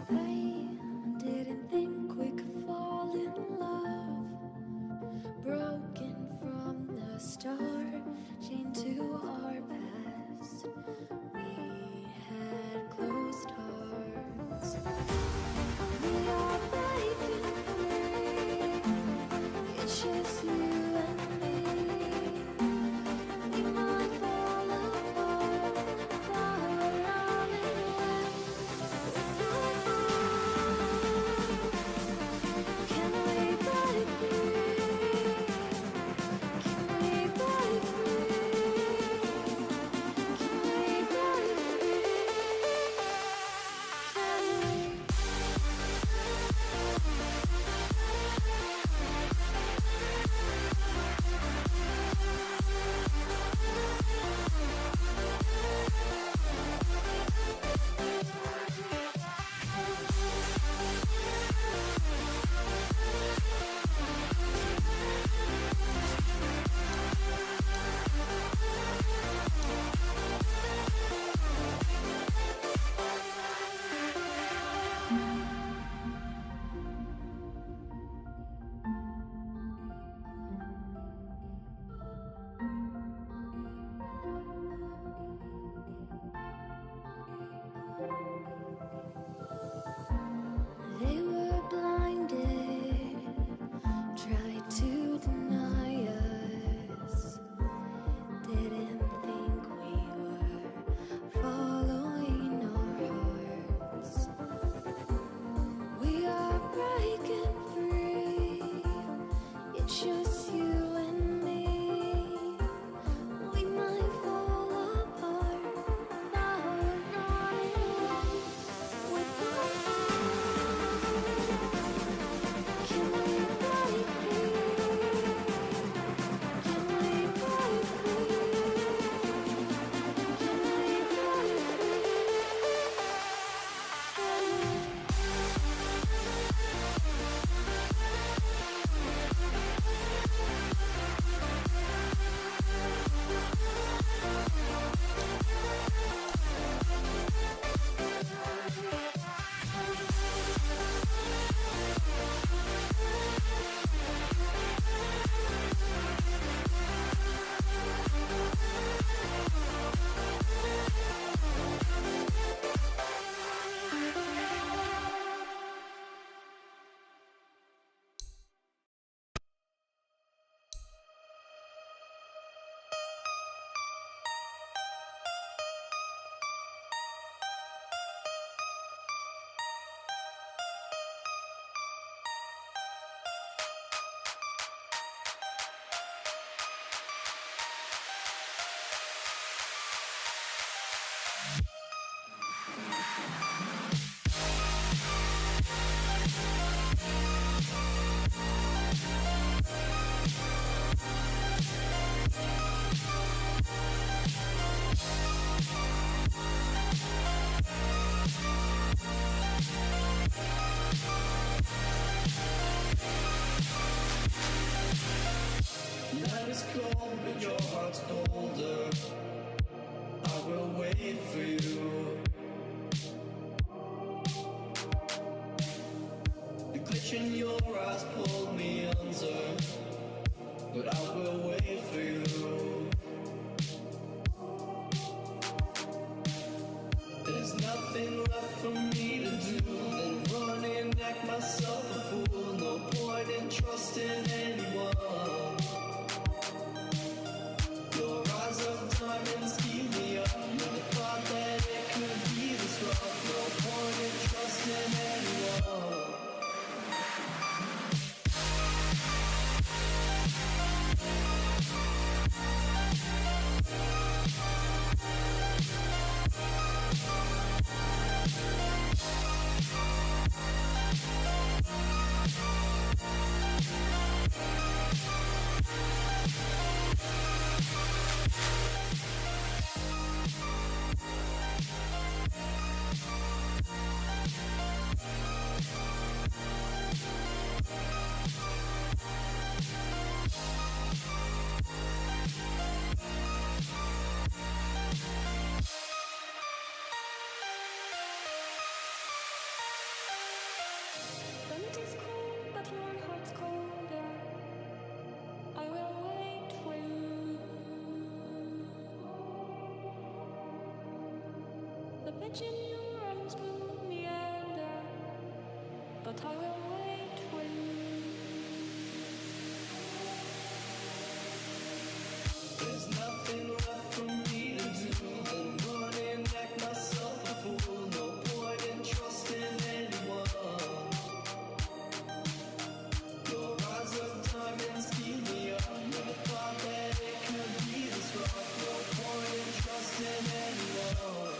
I didn't think we could fall in love. Broken from the start, chained to our past. We had closed hearts. We are breaking free. It's just you and me. We might fall apart, but we're running away with our hearts. Can we break free? Can we break free? Can we break free? Can we? They were blinded, tried to deny us. Didn't think we were following our hearts. We are breaking free. It's just you and me. We might fall apart, now we're running away with our hearts. Can we break free? Can we break free? Can we break free? Can we? Night is cold, but your heart's colder. I will wait for you. The glitch in your eyes pulled me under, but I will wait for you. There's nothing left for me to do than run and act myself a fool. No point in trusting anyone. Your eyes of diamonds keep me up with the thought that it could be this rough. No point in trusting anyone. Imagine your arms will meander, but I will wait for you. There's nothing left for me to do than run and act myself a fool. No point in trusting anyone. Your eyes of diamonds keep me up. Never thought that it could be this rough. No point in trusting anyone.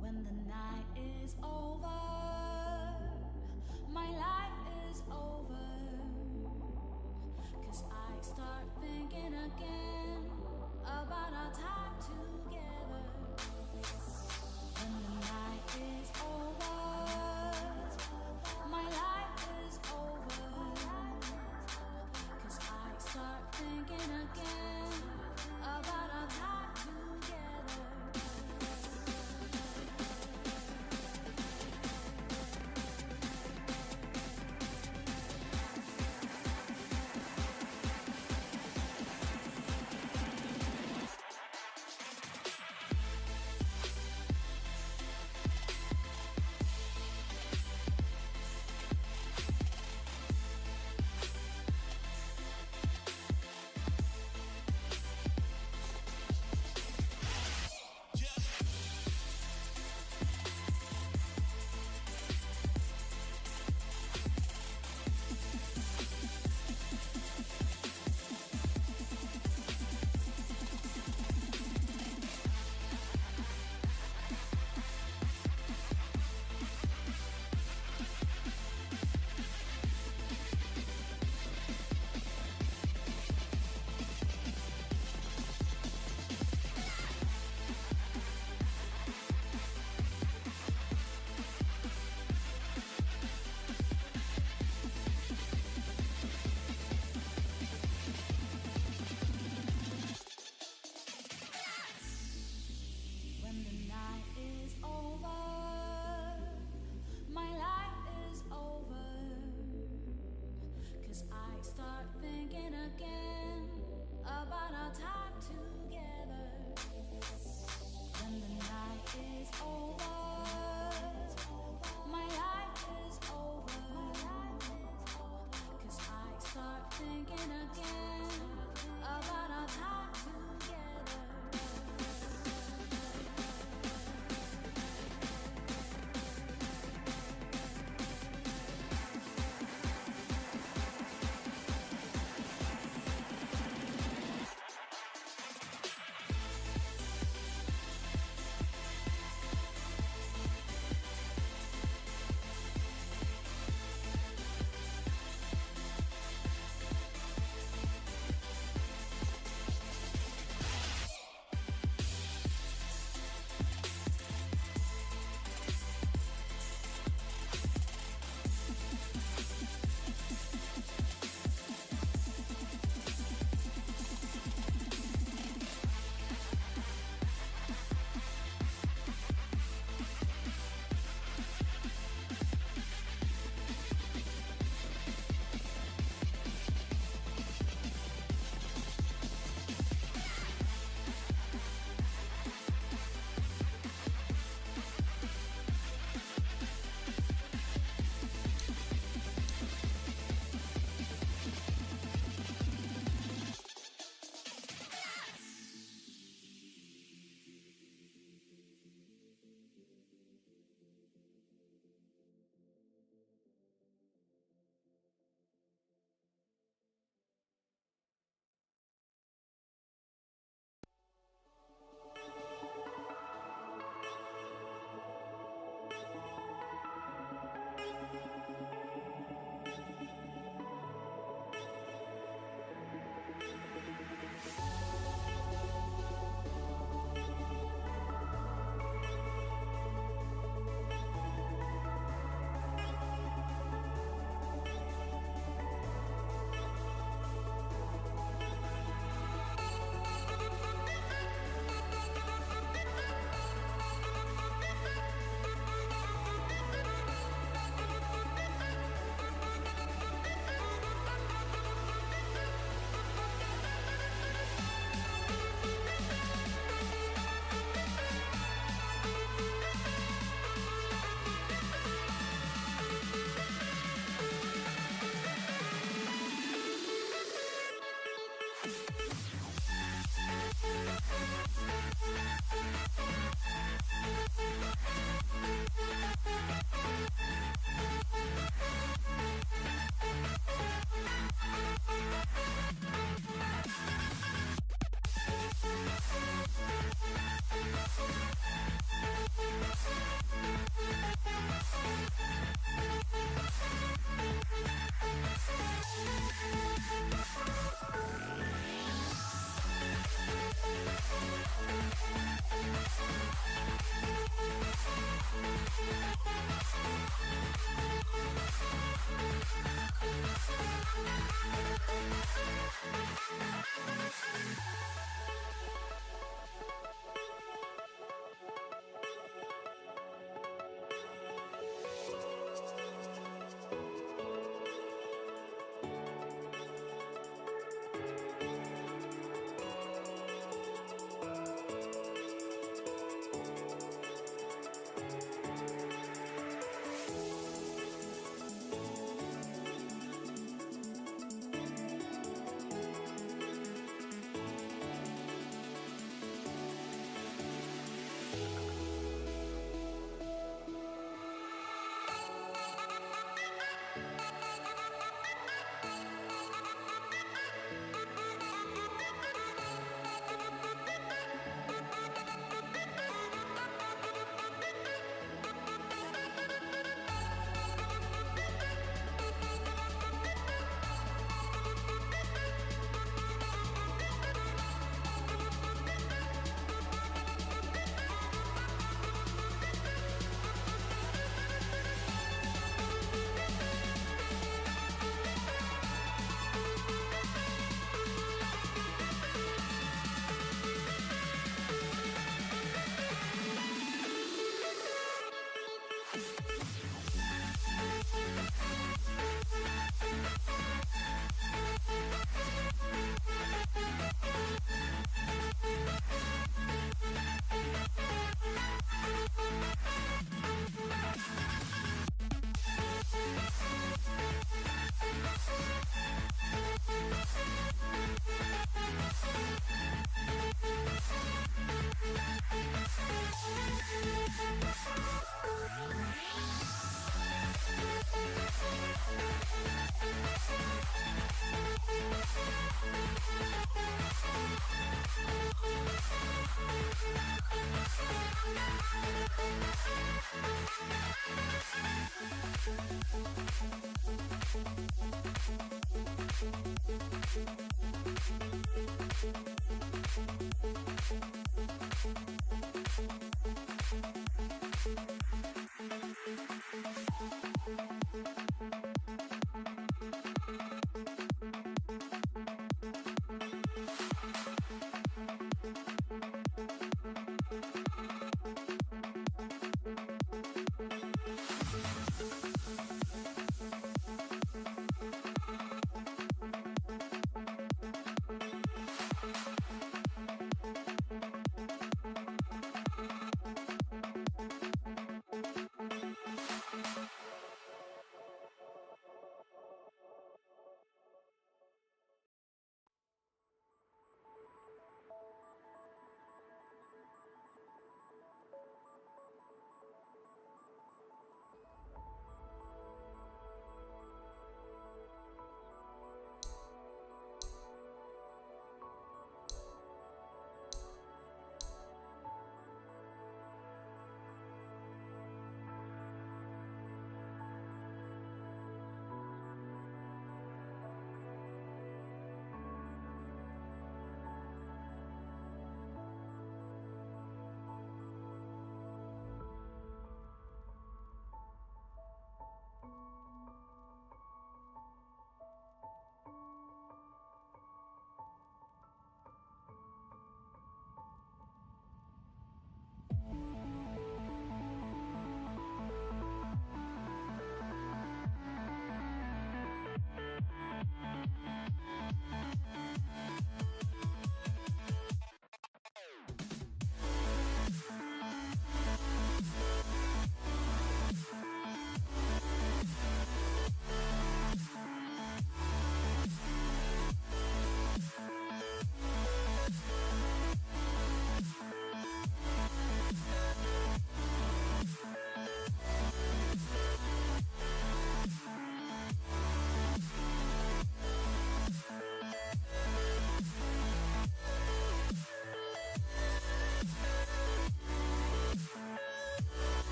When the night is over, my life is over. 'Cause I start thinking again about our time together. When the night is over, my life is over. 'Cause I start thinking again about our time together.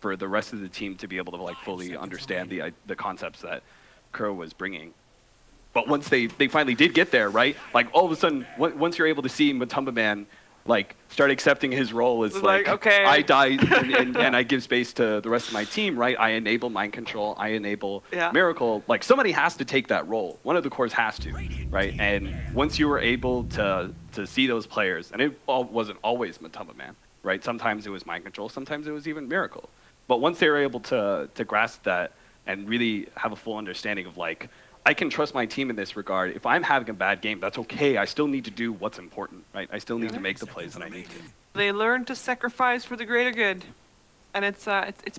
for the rest of the team to be able to like fully understand the concepts that Crow was bringing. But once they finally did get there, right? Like all of a sudden, once you're able to see Matumba Man like start accepting his role as like okay, I die and I give space to the rest of my team, right? I enable mind control, I enable miracle. Like somebody has to take that role. One of the cores has to, right? And once you were able to see those players, and it wasn't always Matumba Man, right? Sometimes it was mind control, sometimes it was even miracle. But once they were able to grasp that and really have a full understanding of like, I can trust my team in this regard. If I'm having a bad game, that's okay. I still need to do what's important, right? I still need to make the plays that I need to. They learn to sacrifice for the greater good, and it's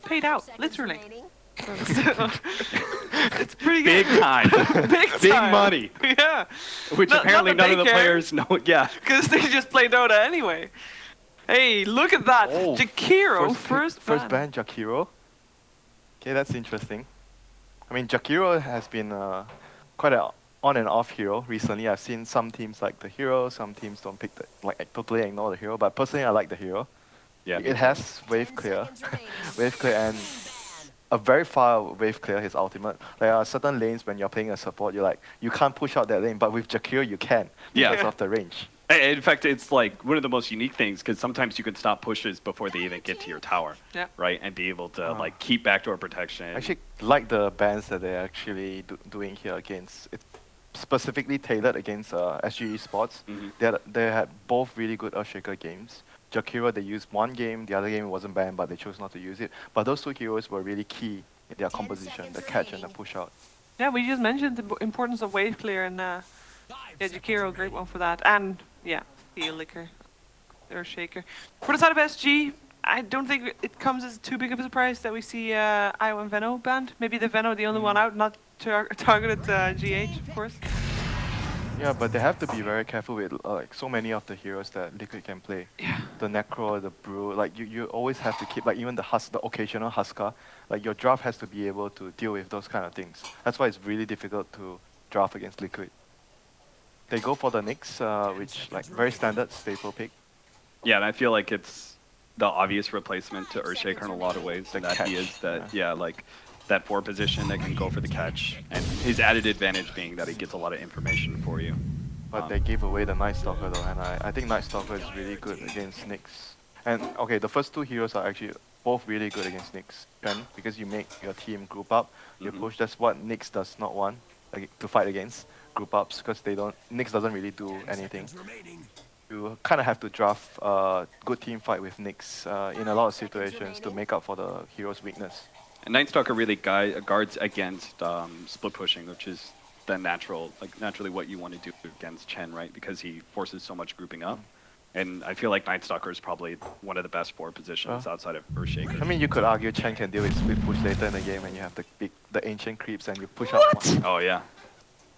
paid out, literally. It's pretty Big good. time. Big Big time. money. Yeah. Which Not apparently that none they of the care. players know. Yeah. Because they just play Dota anyway. Hey, look at that. Oh, Jakiro, first ban Jakiro. Okay, that's interesting. I mean, Jakiro has been quite an on and off hero recently. I've seen some teams like the hero, some teams don't pick the totally ignore the hero. But personally, I like the hero. Yeah. It has wave clear, wave clear, and a very far wave clear. His ultimate. There are certain lanes when you're playing a support, you can't push out that lane, but with Jakiro you can Yeah. because of the range. In fact, it's like one of the most unique things because sometimes you can stop pushes before they even get to your tower, Yeah. right? And be able to like keep backdoor protection. I actually like the bans that they're actually doing here against. It's specifically tailored against SG Esports. They had both really good Earthshaker games. Jakiro, they used one game, the other game wasn't banned, but they chose not to use it. But those two heroes were really key in their composition, the catch and the push out. Yeah, we just mentioned the importance of wave clear, and yeah, Jakiro, great one for that. And yeah, Steel Licker, Earthshaker. For the side of SG, I don't think it comes as too big of a surprise that we see IO and Veno banned. Maybe the Veno the only one out, not targeted GH, of course. Yeah, but they have to be very careful with like so many of the heroes that Liquid can play. Yeah. The Necro, the Brew, like you always have to keep, like even the occasional Huskar, like your draft has to be able to deal with those kind of things. That's why it's really difficult to draft against Liquid. They go for the Nyx, which like very standard staple pick. Yeah, and I feel like it's the obvious replacement to Earthshaker in a lot of ways. The That catch, he is that, yeah, like that 4 position that can go for the catch. And his added advantage being that he gets a lot of information for you. But they gave away the Night Stalker though, and I think Night Stalker is really good against Nyx. And okay, the first two heroes are actually both really good against Nyx. Chen, because you make your team group up, you push. That's what Nyx does not want to fight against group ups, because Nyx doesn't really do anything. You kind of have to draft a good team fight with Nyx in a lot of situations to make up for the hero's weakness. And Night Stalker really guards against split pushing, which is the naturally what you want to do against Chen, right? Because he forces so much grouping up. And I feel like Night Stalker is probably one of the best 4 positions outside of Earthshaker. I mean, you could argue Chen can deal with split push later in the game when you have the ancient creeps and you push out one. Oh yeah.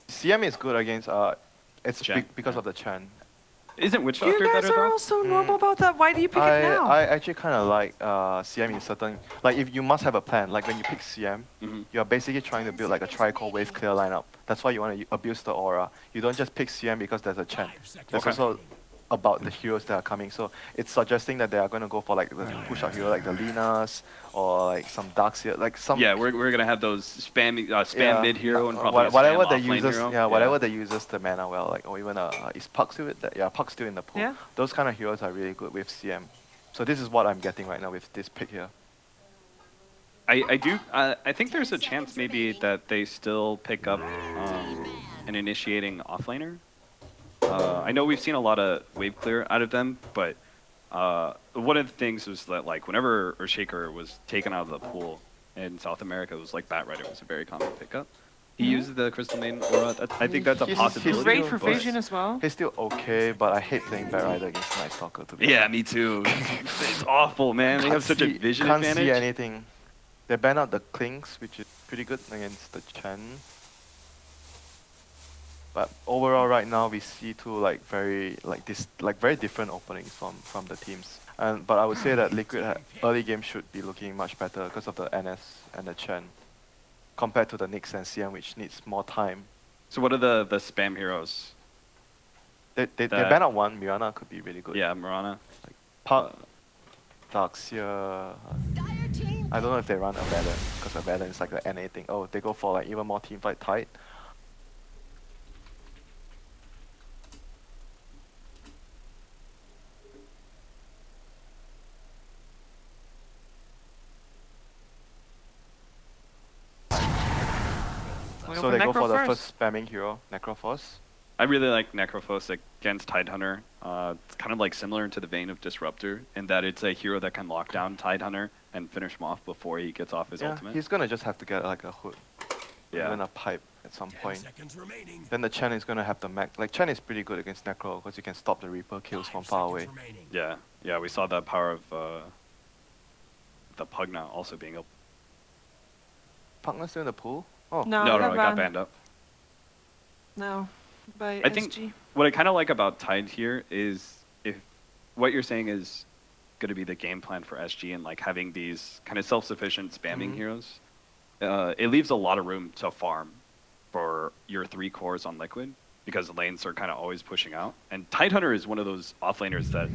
CM is good against it's Chen, because of the Chen. Isn't Witch You Doctor guys better are though? all so normal about that. Why do you pick it now? I actually kind of like CM in certain, like if you must have a plan, like when you pick CM, you're basically trying to build like a tri-core wave clear lineup. That's why you want to abuse the aura. You don't just pick CM because there's a Chen. There's also about the heroes that are coming. So it's suggesting that they are going to go for like the push out hero like the Linas or like some Darkseer, like some. Yeah, we're gonna have those spam mid hero and probably whatever spam the offlane uses, hero. whatever the uses the mana well, like or even is Puck still with that? Yeah, Puck's still in the pool. Yeah. Those kind of heroes are really good with CM. So this is what I'm getting right now with this pick here. I think there's a chance maybe that they still pick up an initiating offlaner. I know we've seen a lot of wave clear out of them, but one of the things was that like whenever Earthshaker was taken out of the pool in South America, it was like Batrider was a very common pickup. He uses the Crystal Maiden aura. I think that's a possibility. He's great for but vision as well. He's still okay, but I hate playing Batrider against Night Stalker to be Yeah, honest. me too. It's awful, man. They have such a vision can't advantage. see anything. They ban out the Clinks, which is pretty good against the Chen. But overall, right now we see two very different openings from the teams. But I would say that Liquid early game should be looking much better because of the NS and the Chen, compared to the Nyx and CM, which needs more time. So what are the spam heroes? They ban out one. Mirana could be really good. Yeah, Mirana. Puck, Darkseer. I don't know if they run Abaddon, because Abaddon is like the NA thing. Oh, they go for like even more teamfight tight. So they go for the first spamming hero, Necrophos. I really like Necrophos against Tidehunter. It's kind of like similar to the vein of Disruptor in that it's a hero that can lock down Tidehunter and finish him off before he gets off his ultimate. He's gonna just have to get like a hood, even a pipe at some point. Then the Chen is gonna have the mech. Like Chen is pretty good against Necro because you can stop the Reaper kills from far away. Yeah, we saw that power of the Pugna also being able. Partner still in the pool? Oh, No, No, it no, got it got banned. banned up. No, by I think SG. what I kind of like about Tide here is if what you're saying is going to be the game plan for SG and like having these kind of self-sufficient spamming heroes, it leaves a lot of room to farm for your 3 cores on Liquid because the lanes are kind of always pushing out. And Tidehunter is one of those offlaners that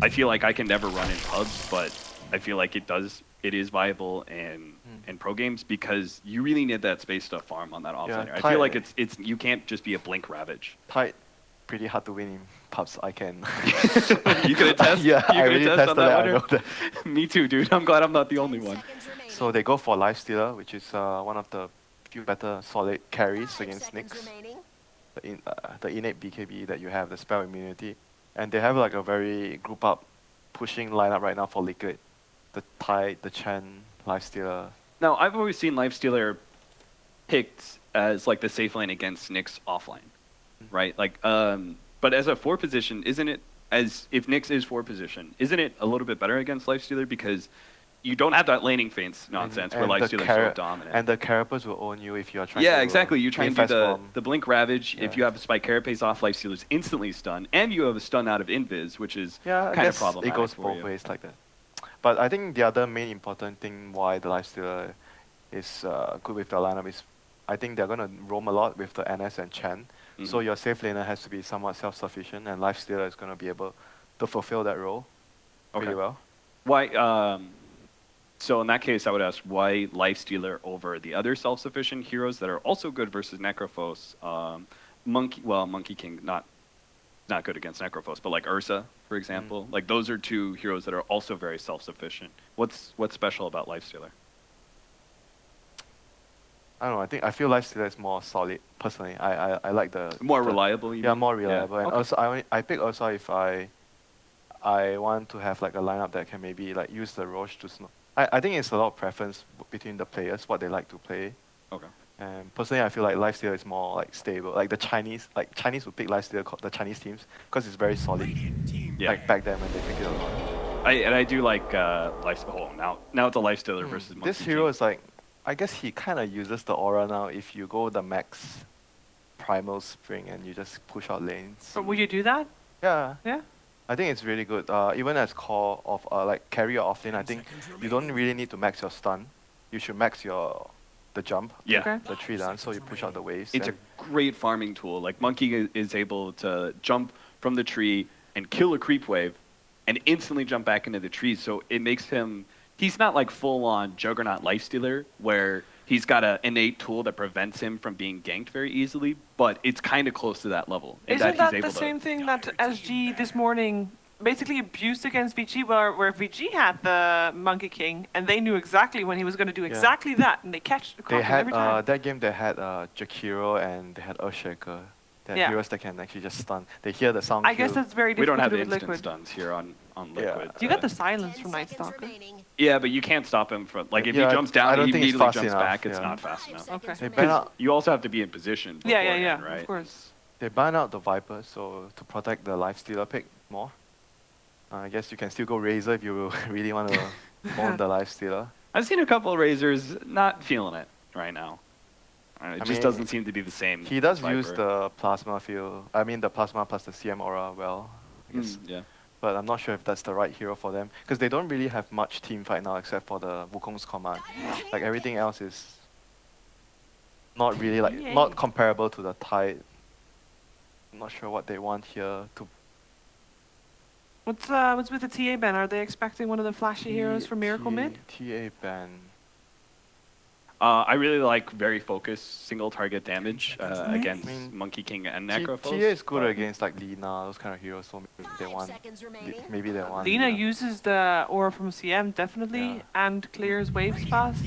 I feel like I can never run in pubs, but I feel like it is viable in pro games because you really need that space to farm on that offlaner. I feel like it's you can't just be a blink ravage. Tide, pretty hard to win in pubs. I can. You could attest. Yeah, you I could really attest tested on that. that I one. know that. Me too, dude. I'm glad I'm not the only one. So they go for Lifestealer, which is one of the few better solid carries against Nyx. The innate BKB that you have, the spell immunity, and they have like a very group up, pushing lineup right now for Liquid. The Tide, the Chen, Lifestealer. Now, I've always seen Lifestealer picked as like the safe lane against Nyx offline, right? Like, but as a 4 position, isn't it? As if Nyx is 4 position, isn't it a little bit better against Lifestealer because you don't have that laning feints nonsense where Lifestealer is so dominant. And the Carapers will own you if you are trying to... Yeah, exactly. You try and do the Blink Ravage. Yeah. If you have a Spike Carapace off, Lifestealer's instantly stunned. And you have a stun out of Invis, which is kind of problematic it goes for both you. ways like that. But I think the other main important thing why the Lifestealer is good with the lineup is I think they're going to roam a lot with the NS and Chen. So your safe laner has to be somewhat self-sufficient, and Lifestealer is going to be able to fulfill that role pretty well. Why? So in that case, I would ask why Lifestealer over the other self-sufficient heroes that are also good versus Necrophos. Monkey King not good against Necrophos, but like Ursa, for example. Like those are 2 heroes that are also very self-sufficient. What's special about Lifestealer? I don't know. I feel Lifestealer is more solid personally. I like the More reliable. You Yeah, mean? more reliable. Yeah. And Okay. also I pick Ursa if I want to have like a lineup that can maybe like use the Roche to snow. I think it's a lot of preference between the players, what they like to play. Okay. And personally, I feel like Lifestealer is more like stable. Like the Chinese would pick Lifestealer, the Chinese teams, because it's very solid. Yeah. Like back then when they picked it a lot. I do like Lifestealer. Oh, now it's a Lifestealer versus Monkey This hero King. is like, I guess he kind of uses the aura now. If you go the max Primal Spring and you just push out lanes. But will you do that? Yeah. Yeah. I think it's really good. Even as core of like carry or offlane, I think you don't really need to max your stun. You should max the jump. Yeah. Okay. The tree dance, so you push out the waves. It's a and great farming tool. Like Monkey is able to jump from the tree and kill a creep wave and instantly jump back into the tree. So it makes him, he's not like full on Juggernaut Lifestealer where he's got an innate tool that prevents him from being ganked very easily, but it's kind of close to that level. Isn't that the same thing that SG this morning basically abused against VG, where VG had the Monkey King, and they knew exactly when he was going to do exactly that, and they caught they him had every time. that game. They had Jakiro and they had Earthshaker. They're Yeah. heroes that can actually just stun. They hear the sound. I guess cue. that's very We don't difficult have to the do with instant Liquid. stuns here on Liquid. You got the silence from Night Stalker. Yeah, but you can't stop him from, like, if Yeah, he jumps I down, don't he think it's immediately fast jumps enough, back. It's yeah. not fast enough. Okay. They ban Because out. you also have to be in position. Yeah, beforehand, right? of course. They ban out the Viper, so to protect the Lifestealer pick more. I guess you can still go Razor if you really want to own the Lifestealer. I've seen a couple of Razors not feeling it right now. It just mean, doesn't seem to be the same. He does Viper. use the Plasma field. I mean the Plasma plus the CM Aura well, I guess. Yeah. But I'm not sure if that's the right hero for them. Because they don't really have much team fight now except for the Wukong's command. Like everything else is not really like, not comparable to the Tide. I'm not sure what they want here to... What's with the TA ban? Are they expecting one of the flashy heroes from Miracle Mid? TA ban. I really like very focused single target damage against I mean, Monkey King and TA Necrophos. is good but- against like Lina, those kind of heroes, so maybe they want... Lina uses the aura from CM definitely Yeah. and clears waves fast.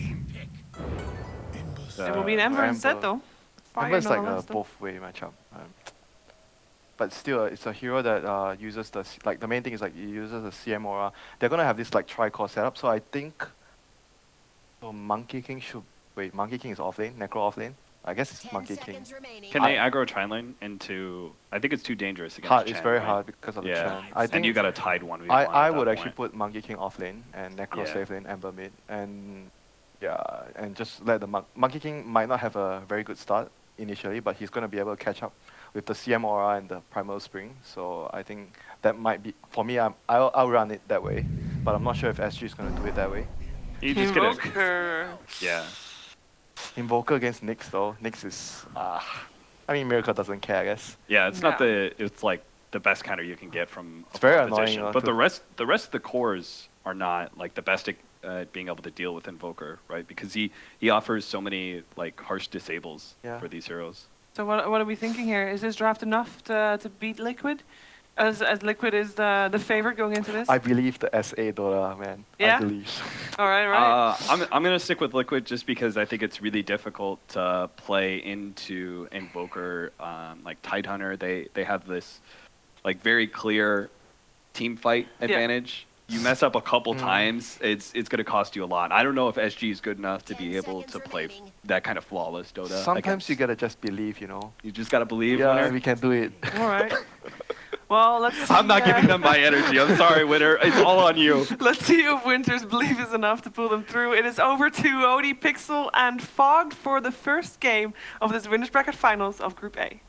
It will be an Ember instead though. Fire Ember's like a nonetheless, though. both way matchup. But still, it's a hero that uses the like the main thing is like he uses the CM aura. They're gonna have this like tri-core setup, so I think Monkey King should Monkey King is offlane, Necro offlane. I guess it's Monkey King. Can they aggro Triline into? I think it's too dangerous against Hard, Chen, it's very right? hard because of the Yeah, Chen. I and think you got a Tide 1v1. I at would that actually point. put Monkey King offlane and Necro Yeah. safe lane, Ember mid, and Yeah, and just let the Monkey King might not have a very good start initially, but he's going to be able to catch up with the CM aura and the Primal Spring. So I think that might be, for me, I'll run it that way, but I'm not sure if SG is going to do it that way. You just gonna, Invoker. yeah. Invoker against Nyx though. Nyx is, I mean, Miracle doesn't care, I guess. Yeah, it's not Yeah. it's like the best counter you can get from It's a very competition. annoying, But too. the rest of the cores are not like the best at being able to deal with Invoker, right? Because he offers so many like harsh disables Yeah. for these heroes. So what are we thinking here? Is this draft enough to beat Liquid? As Liquid is the favorite going into this? I believe the SA Dota, man. Yeah? I believe. All right. I'm gonna stick with Liquid just because I think it's really difficult to play into Invoker. Like Tidehunter, they have this like very clear team fight advantage. You mess up a couple times, it's gonna cost you a lot. I don't know if SG is good enough to be able to play that kind of flawless Dota. Sometimes you gotta just believe, you know. You just gotta believe. Yeah, Winner. we can do it. All right. Well, let's see. I'm not giving them my energy. I'm sorry, Winner. It's all on you. Let's see if Winter's belief is enough to pull them through. It is over to Odie, Pixel, and Fogged for the first game of this Winners Bracket Finals of Group A.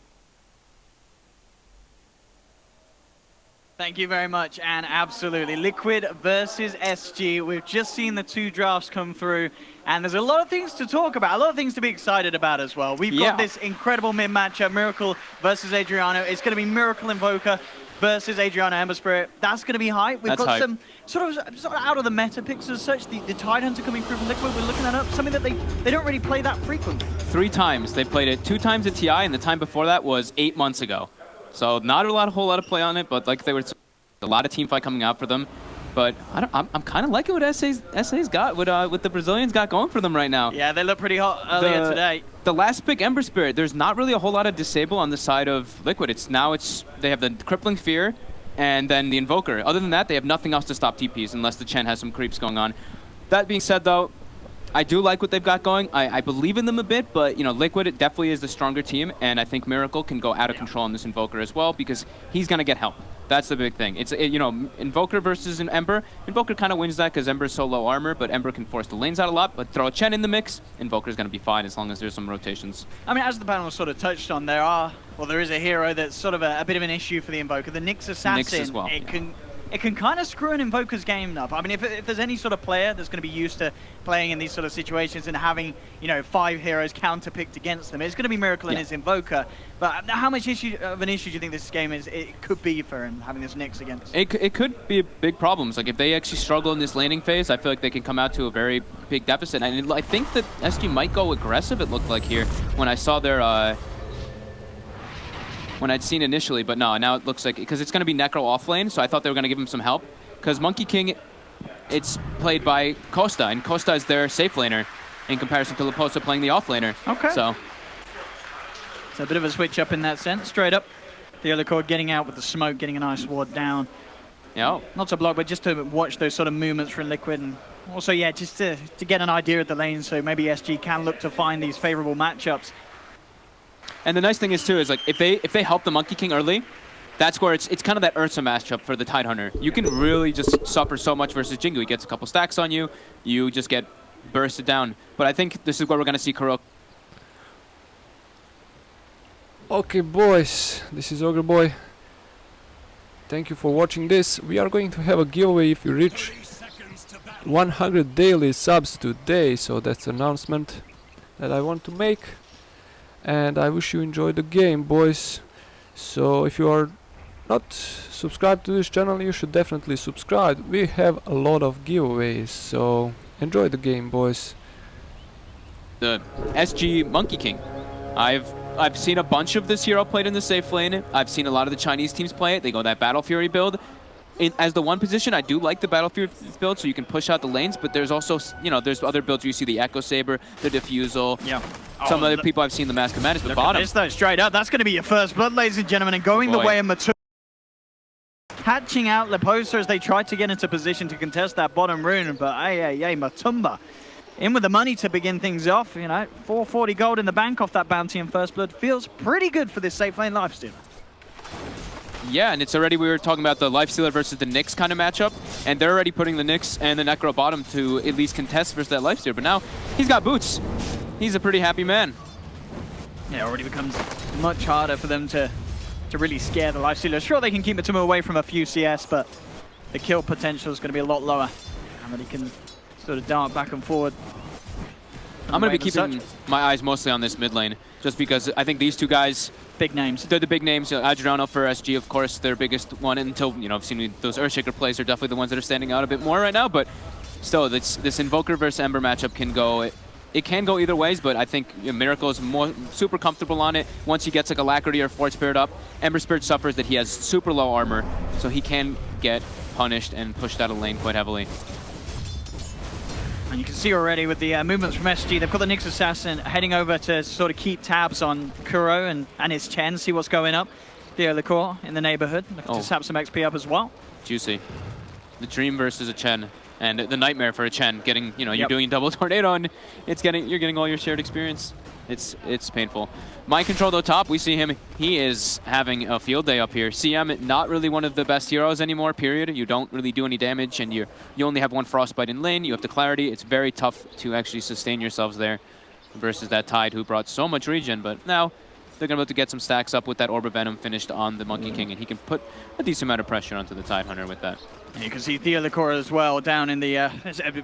Thank you very much, and absolutely. Liquid versus SG. We've just seen the two drafts come through, and there's a lot of things to talk about, a lot of things to be excited about as well. We've got this incredible mid matchup, Miracle versus Adriano. It's going to be Miracle Invoker versus Adriano Ember Spirit. That's going to be hype. We've got some sort of out of the meta picks as such. The Tidehunter coming through from Liquid, we're looking that up. Something that they don't really play that frequently. 3 times. They played it 2 times at TI, and the time before that was 8 months ago. So not a whole lot of play on it, but like they were, a lot of team fight coming out for them. But I'm kind of liking what SA's got, what the Brazilians got going for them right now. Yeah, they look pretty hot earlier today. The last pick, Ember Spirit, there's not really a whole lot of disable on the side of Liquid. They have the Crippling Fear and then the Invoker. Other than that, they have nothing else to stop TPs unless the Chen has some creeps going on. That being said, though, I do like what they've got going. I believe in them a bit, but Liquid definitely is the stronger team, and I think Miracle can go out of control on this Invoker as well because he's gonna get help. That's the big thing. It's Invoker versus an Ember. Invoker kind of wins that because Ember is so low armor, but Ember can force the lanes out a lot. But throw a Chen in the mix, Invoker's gonna be fine as long as there's some rotations. I mean, as the panel sort of touched on, there is a hero that's sort of a bit of an issue for the Invoker. The Nyx Assassin. Nyx as well, It can kind of screw an Invoker's game up. I mean, if there's any sort of player that's going to be used to playing in these sort of situations and having, 5 heroes counter-picked against them, it's going to be Miracle and his Invoker. But how much of an issue do you think this game it could be for him, having this Nyx against? It could be big problems. Like, if they actually struggle in this laning phase, I feel like they can come out to a very big deficit. And I think that SG might go aggressive, it looked like here, when I saw their... when I'd seen initially, but no, now it looks like, because it's going to be Necro off lane, so I thought they were going to give him some help. Because Monkey King, it's played by Costa, and Costa is their safe laner in comparison to Leposa playing the off laner. Okay. So it's a bit of a switch up in that sense. Straight up, the other core getting out with the smoke, getting a nice ward down. yeah, Not to block, but just to watch those sort of movements from Liquid, and also, yeah, just to get an idea of the lane, so maybe SG can look to find these favorable matchups. and the nice thing is too is like if they help the Monkey King early, that's where it's kind of that Ursa matchup for the Tidehunter. You can really just suffer so much versus Jingu. He gets a couple stacks on you, you just get bursted down. But I think this is where we're gonna see Kurok. Okay, boys, this is Ogreboy. Thank you for watching this. We are going to have a giveaway if you reach 100 daily subs today, so that's an announcement that I want to make. And I wish you enjoy the game, boys. So if you are not subscribed to this channel, you should definitely subscribe. We have a lot of giveaways, so enjoy the game, boys. The SG Monkey King. I've seen a bunch of this hero played in the safe lane. I've seen a lot of the Chinese teams play it. They go that Battle Fury build. As the one position, I do like the Battle Fury build, so you can push out the lanes, but there's also, there's other builds where you see the Echo Saber, the Diffusal. Yeah. Some other people I've seen the Mask of Madness, but bottom. This though, straight up, that's going to be your first blood, ladies and gentlemen, and going the way of Matumba. Catching out Leposa as they tried to get into position to contest that bottom rune, but Matumba in with the money to begin things off. 440 gold in the bank off that bounty and first blood feels pretty good for this safe lane lifestealer. Yeah, and it's already, we were talking about the Lifestealer versus the Nyx kind of matchup, and they're already putting the Nyx and the Necro bottom to at least contest versus that Lifestealer, but now he's got boots. He's a pretty happy man. Yeah, it already becomes much harder for them to really scare the Lifestealer. Sure, they can keep Matuma away from a few CS, but the kill potential is going to be a lot lower. And that he can sort of dart back and forward. I'm going to be keeping my eyes mostly on this mid lane, just because I think these two guys... Big names. They're the big names. Adriano for SG, of course, their biggest one until, you know, I've seen those Earthshaker plays are definitely the ones that are standing out a bit more right now, but still, this Invoker versus Ember matchup can go... It can go either ways, but I think Miracle is more super comfortable on it. Once he gets like Alacrity or Fort Spirit up, Ember Spirit suffers that he has super low armor, so he can get punished and pushed out of lane quite heavily. And you can see already with the movements from SG, they've got the Nyx Assassin heading over to sort of keep tabs on Kuro and his Chen, see what's going up. Theo Licor in the neighborhood, looking to sap some XP up as well. Juicy. The Dream versus a Chen, and the Nightmare for a Chen, getting, you know, you're doing double tornado and you're getting all your shared experience. It's painful. Mind Control though top, we see him, he is having a field day up here. CM, not really one of the best heroes anymore, period. You don't really do any damage and you only have one Frostbite in lane, you have the Clarity. It's very tough to actually sustain yourselves there versus that Tide who brought so much regen, but now they're going to be able to get some stacks up with that Orb of Venom finished on the Monkey King, and he can put a decent amount of pressure onto the Tidehunter with that. And you can see Theo Licor as well down in the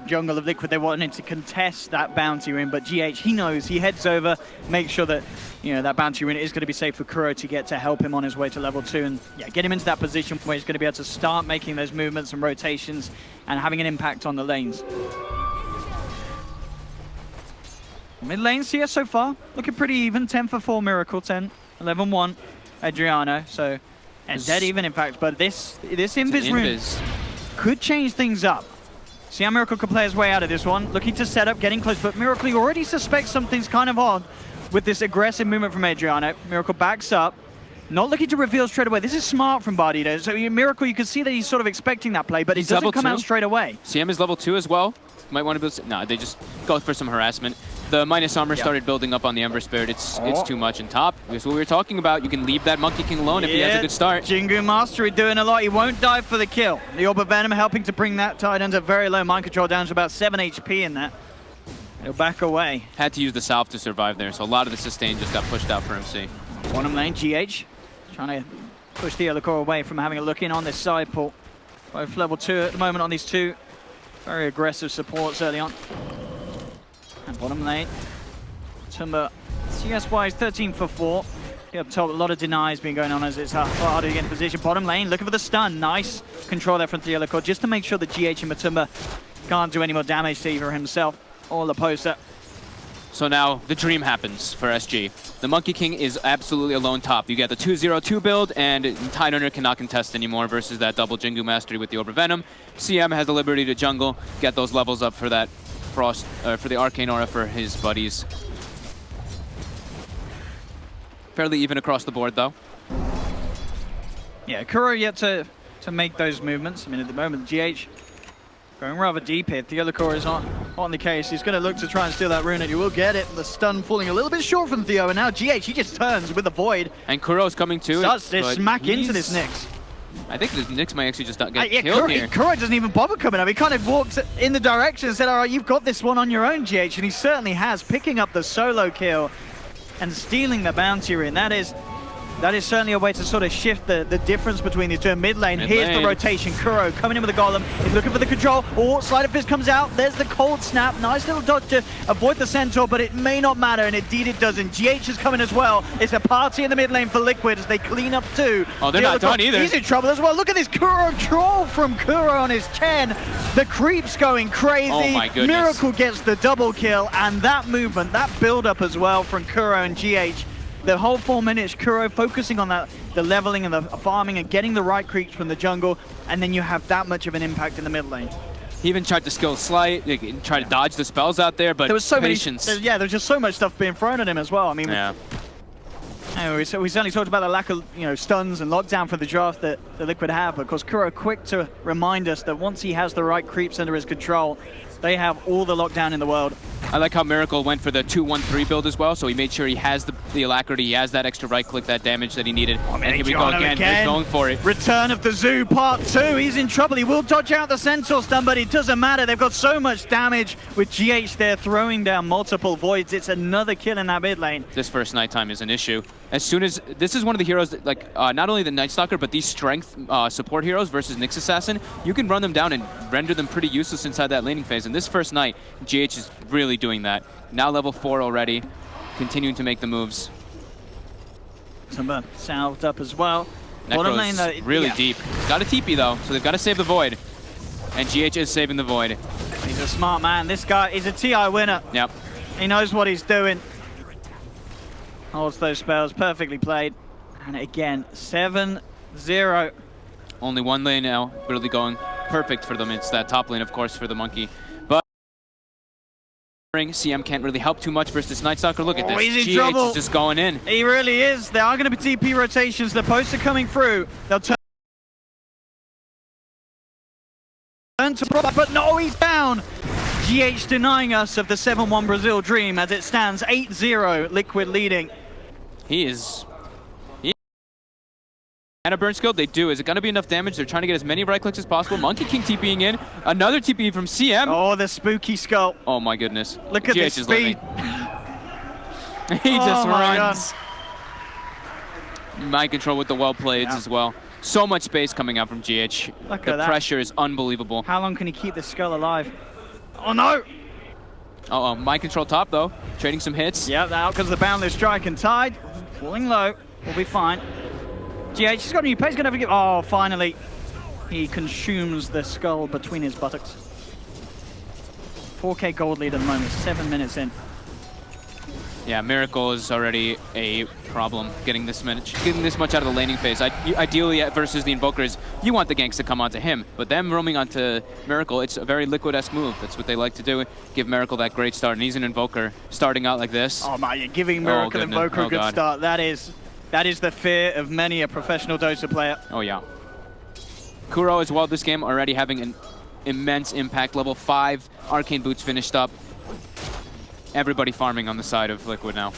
jungle of Liquid. They wanted to contest that bounty win, but GH, he knows, he heads over, makes sure that, you know, that bounty win is going to be safe for Kuro to get to help him on his way to level 2 and get him into that position where he's going to be able to start making those movements and rotations and having an impact on the lanes. Mid lane CS so far, looking pretty even. 10 for 4 Miracle, 10, 11-1 Adriano, so and dead even in fact, but this Invis rune could change things up. See how Miracle can play his way out of this one, looking to set up, getting close, but Miracle, you already suspect something's kind of odd with this aggressive movement from Adriano. Miracle backs up, not looking to reveal straight away. This is smart from Bardito, so Miracle, you can see that he's sort of expecting that play, but it doesn't come out straight away. CM is level 2 as well. Might want to build... No, they just go for some harassment. The minus armor started building up on the Ember Spirit. It's too much in top. That's what we were talking about. You can leave that Monkey King alone if he has a good start. Jingu Mastery doing a lot. He won't die for the kill. The Orb of Venom helping to bring that Tide under very low mind control down to about 7 HP in that. He'll back away. Had to use the Salve to survive there, so a lot of the sustain just got pushed out for MC. Bottom lane, GH trying to push the other core away from having a look in on this side pull. Both level 2 at the moment on these two. Very aggressive supports early on. And bottom lane, Tumba, CS-wise, 13 for 4. Up top, a lot of denies being going on as it's harder to get in position. Bottom lane, looking for the stun. Nice control there from Theo Licor, just to make sure that GH and Matumba can't do any more damage to either himself or the poster. So now the dream happens for SG. The Monkey King is absolutely alone top. You get the 2-0-2 build, and Tidehunter cannot contest anymore versus that double Jingu Mastery with the Orb of Venom. CM has the liberty to jungle, get those levels up for that Frost, for the Arcane Aura for his buddies. Fairly even across the board, though. Yeah, Kuro yet to make those movements. I mean, at the moment, GH going rather deep here. Theo Licor is on the case. He's going to look to try and steal that rune, and he will get it. The stun falling a little bit short from Theo, and now GH, he just turns with the Void. And Kuro's coming too. Starts to smack into this Nyx. I think the Nyx might actually just not get killed here. Kuro doesn't even bother coming up. He kind of walked in the direction and said, all right, you've got this one on your own, GH. And he certainly has, picking up the solo kill and stealing the bounty rune. That is certainly a way to sort of shift the difference between these two. Mid lane, here's the rotation. Kuro coming in with the golem. He's looking for the control. Oh, Sleight of Fist comes out. There's the cold snap. Nice little dodge to avoid the centaur, but it may not matter, and indeed it doesn't. GH is coming as well. It's a party in the mid lane for Liquid as they clean up too. Oh, they're not done either. He's in trouble as well. Look at this Kuro troll from Kuro on his Chen. The creep's going crazy. Oh my goodness. Miracle gets the double kill, and that movement, that build up as well from Kuro and GH. The whole 4 minutes, Kuro focusing on that, the leveling and the farming and getting the right creeps from the jungle, and then you have that much of an impact in the mid lane. He even tried to skill Slight, try to dodge the spells out there, but there was so patience. There was just so much stuff being thrown at him as well. I mean, we certainly talked about the lack of stuns and lockdown for the draft that the Liquid have, but of course Kuro quick to remind us that once he has the right creeps under his control, they have all the lockdown in the world. I like how Miracle went for the 2-1-3 build as well, so he made sure he has the alacrity. He has that extra right click, that damage that he needed. And here we go Adriano again. They're going for it. Return of the Zoo Part 2. He's in trouble. He will dodge out the Centaur stun, but it doesn't matter. They've got so much damage with GH there throwing down multiple voids. It's another kill in that mid lane. This first nighttime is an issue. As soon as this is one of the heroes that, like, not only the Night Stalker, but these strength support heroes versus Nyx Assassin, you can run them down and render them pretty useless inside that laning phase. And this first night, GH is really doing that. Now level 4 already, continuing to make the moves. Some salved up as well. Necro's lane, really deep. Got a TP though, so they've got to save the Void. And GH is saving the Void. He's a smart man. This guy is a TI winner. Yep. He knows what he's doing. Holds those spells, perfectly played. And again, 7-0. Only one lane now, really going perfect for them. It's that top lane, of course, for the Monkey. But CM can't really help too much versus this Night Stalker. Look at this. He's in GH trouble. is just going in. He really is. There are going to be TP rotations. The posts are coming through. They'll turn to Rob, but no, he's down. GH denying us of the 7-1 Brazil dream as it stands 8-0, Liquid leading. He is... And a burn skill, they do. Is it going to be enough damage? They're trying to get as many right clicks as possible. Monkey King TPing in. Another TP from CM. Oh, the spooky skull. Oh my goodness. Look at this speed. He just runs. Mind control with the well played as well. So much space coming out from GH. Look the at that. pressure is unbelievable. How long can he keep this skull alive? Oh no! Uh-oh, mind control top though. Trading some hits. Yep, out comes the Boundless Strike and Tide. Falling low. We'll be fine. GH has got a new pace, gonna forgive. Oh, finally. He consumes the skull between his buttocks. 4K gold lead at the moment, 7 minutes in. Yeah, Miracle is already a problem getting this much out of the laning phase. Ideally, versus the Invokers, you want the ganks to come onto him, but them roaming onto Miracle, it's a very Liquid-esque move. That's what they like to do. Give Miracle that great start, and he's an Invoker starting out like this. Oh man, you're giving Miracle Invoker a good start. That is the fear of many a professional Dota player. Oh yeah. Kuro as well this game already having an immense impact. Level 5, Arcane Boots finished up. Everybody farming on the side of Liquid now.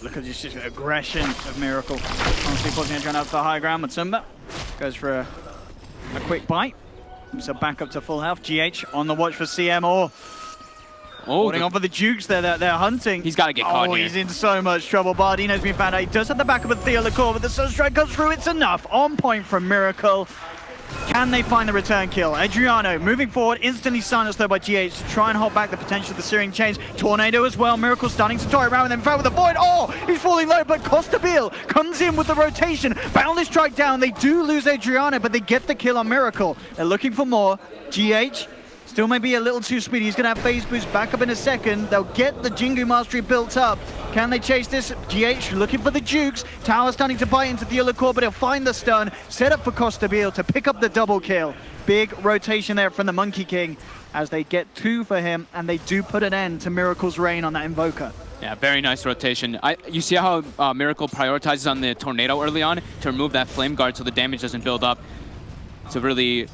Look at this just aggression of Miracle. Honestly, pushing Adrian out to the high ground. Matsumba goes for a quick bite. So back up to full health. GH on the watch for CM. Holding on for the Dukes there. They're hunting. He's got to get caught here. He's in so much trouble. Bardino's been found out. He does have the back of a Theolacore, but the Sunstrike goes through. It's enough. On point from Miracle. Can they find the return kill? Adriano moving forward, instantly silenced though by GH to try and hold back the potential of the Searing Chains. Tornado as well, Miracle stunning Satori around and then fell with the Void. Oh, he's falling low, but Costabile comes in with the rotation. Boundless Strike down, they do lose Adriano, but they get the kill on Miracle. They're looking for more. GH still may be a little too speedy. He's going to have phase boost back up in a second. They'll get the Jingu Mastery built up. Can they chase this? GH looking for the Dukes. Tower starting to bite into the yellow core, but he'll find the stun. Set up for Costabile to pick up the double kill. Big rotation there from the Monkey King as they get 2 for him, and they do put an end to Miracle's reign on that Invoker. Yeah, very nice rotation. You see how Miracle prioritizes on the Tornado early on to remove that Flame Guard so the damage doesn't build up. It's a really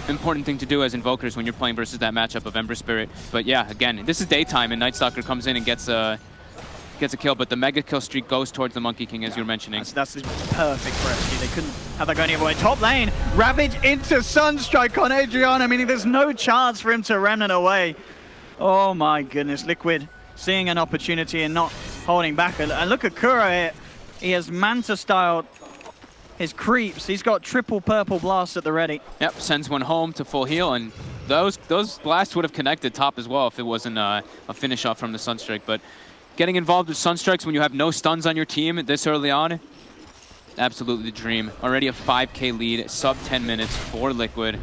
important thing to do as Invokers when you're playing versus that matchup of Ember Spirit. But yeah, again, this is daytime and Night Stalker comes in and gets a kill, but the mega kill streak goes towards the Monkey King, as you were mentioning. That's perfect for SG. They couldn't have that going any other way. Top lane, Ravage into Sunstrike on Adriano, meaning there's no chance for him to remnant away. Oh my goodness, Liquid seeing an opportunity and not holding back. And look at Kuro here. He has Manta-styled his creeps. He's got triple purple blasts at the ready. Yep, sends one home to full heal, and those blasts would have connected top as well if it wasn't a finish off from the Sunstrike. But getting involved with Sunstrikes when you have no stuns on your team this early on, absolutely the dream. Already a 5K lead, sub 10 minutes for Liquid.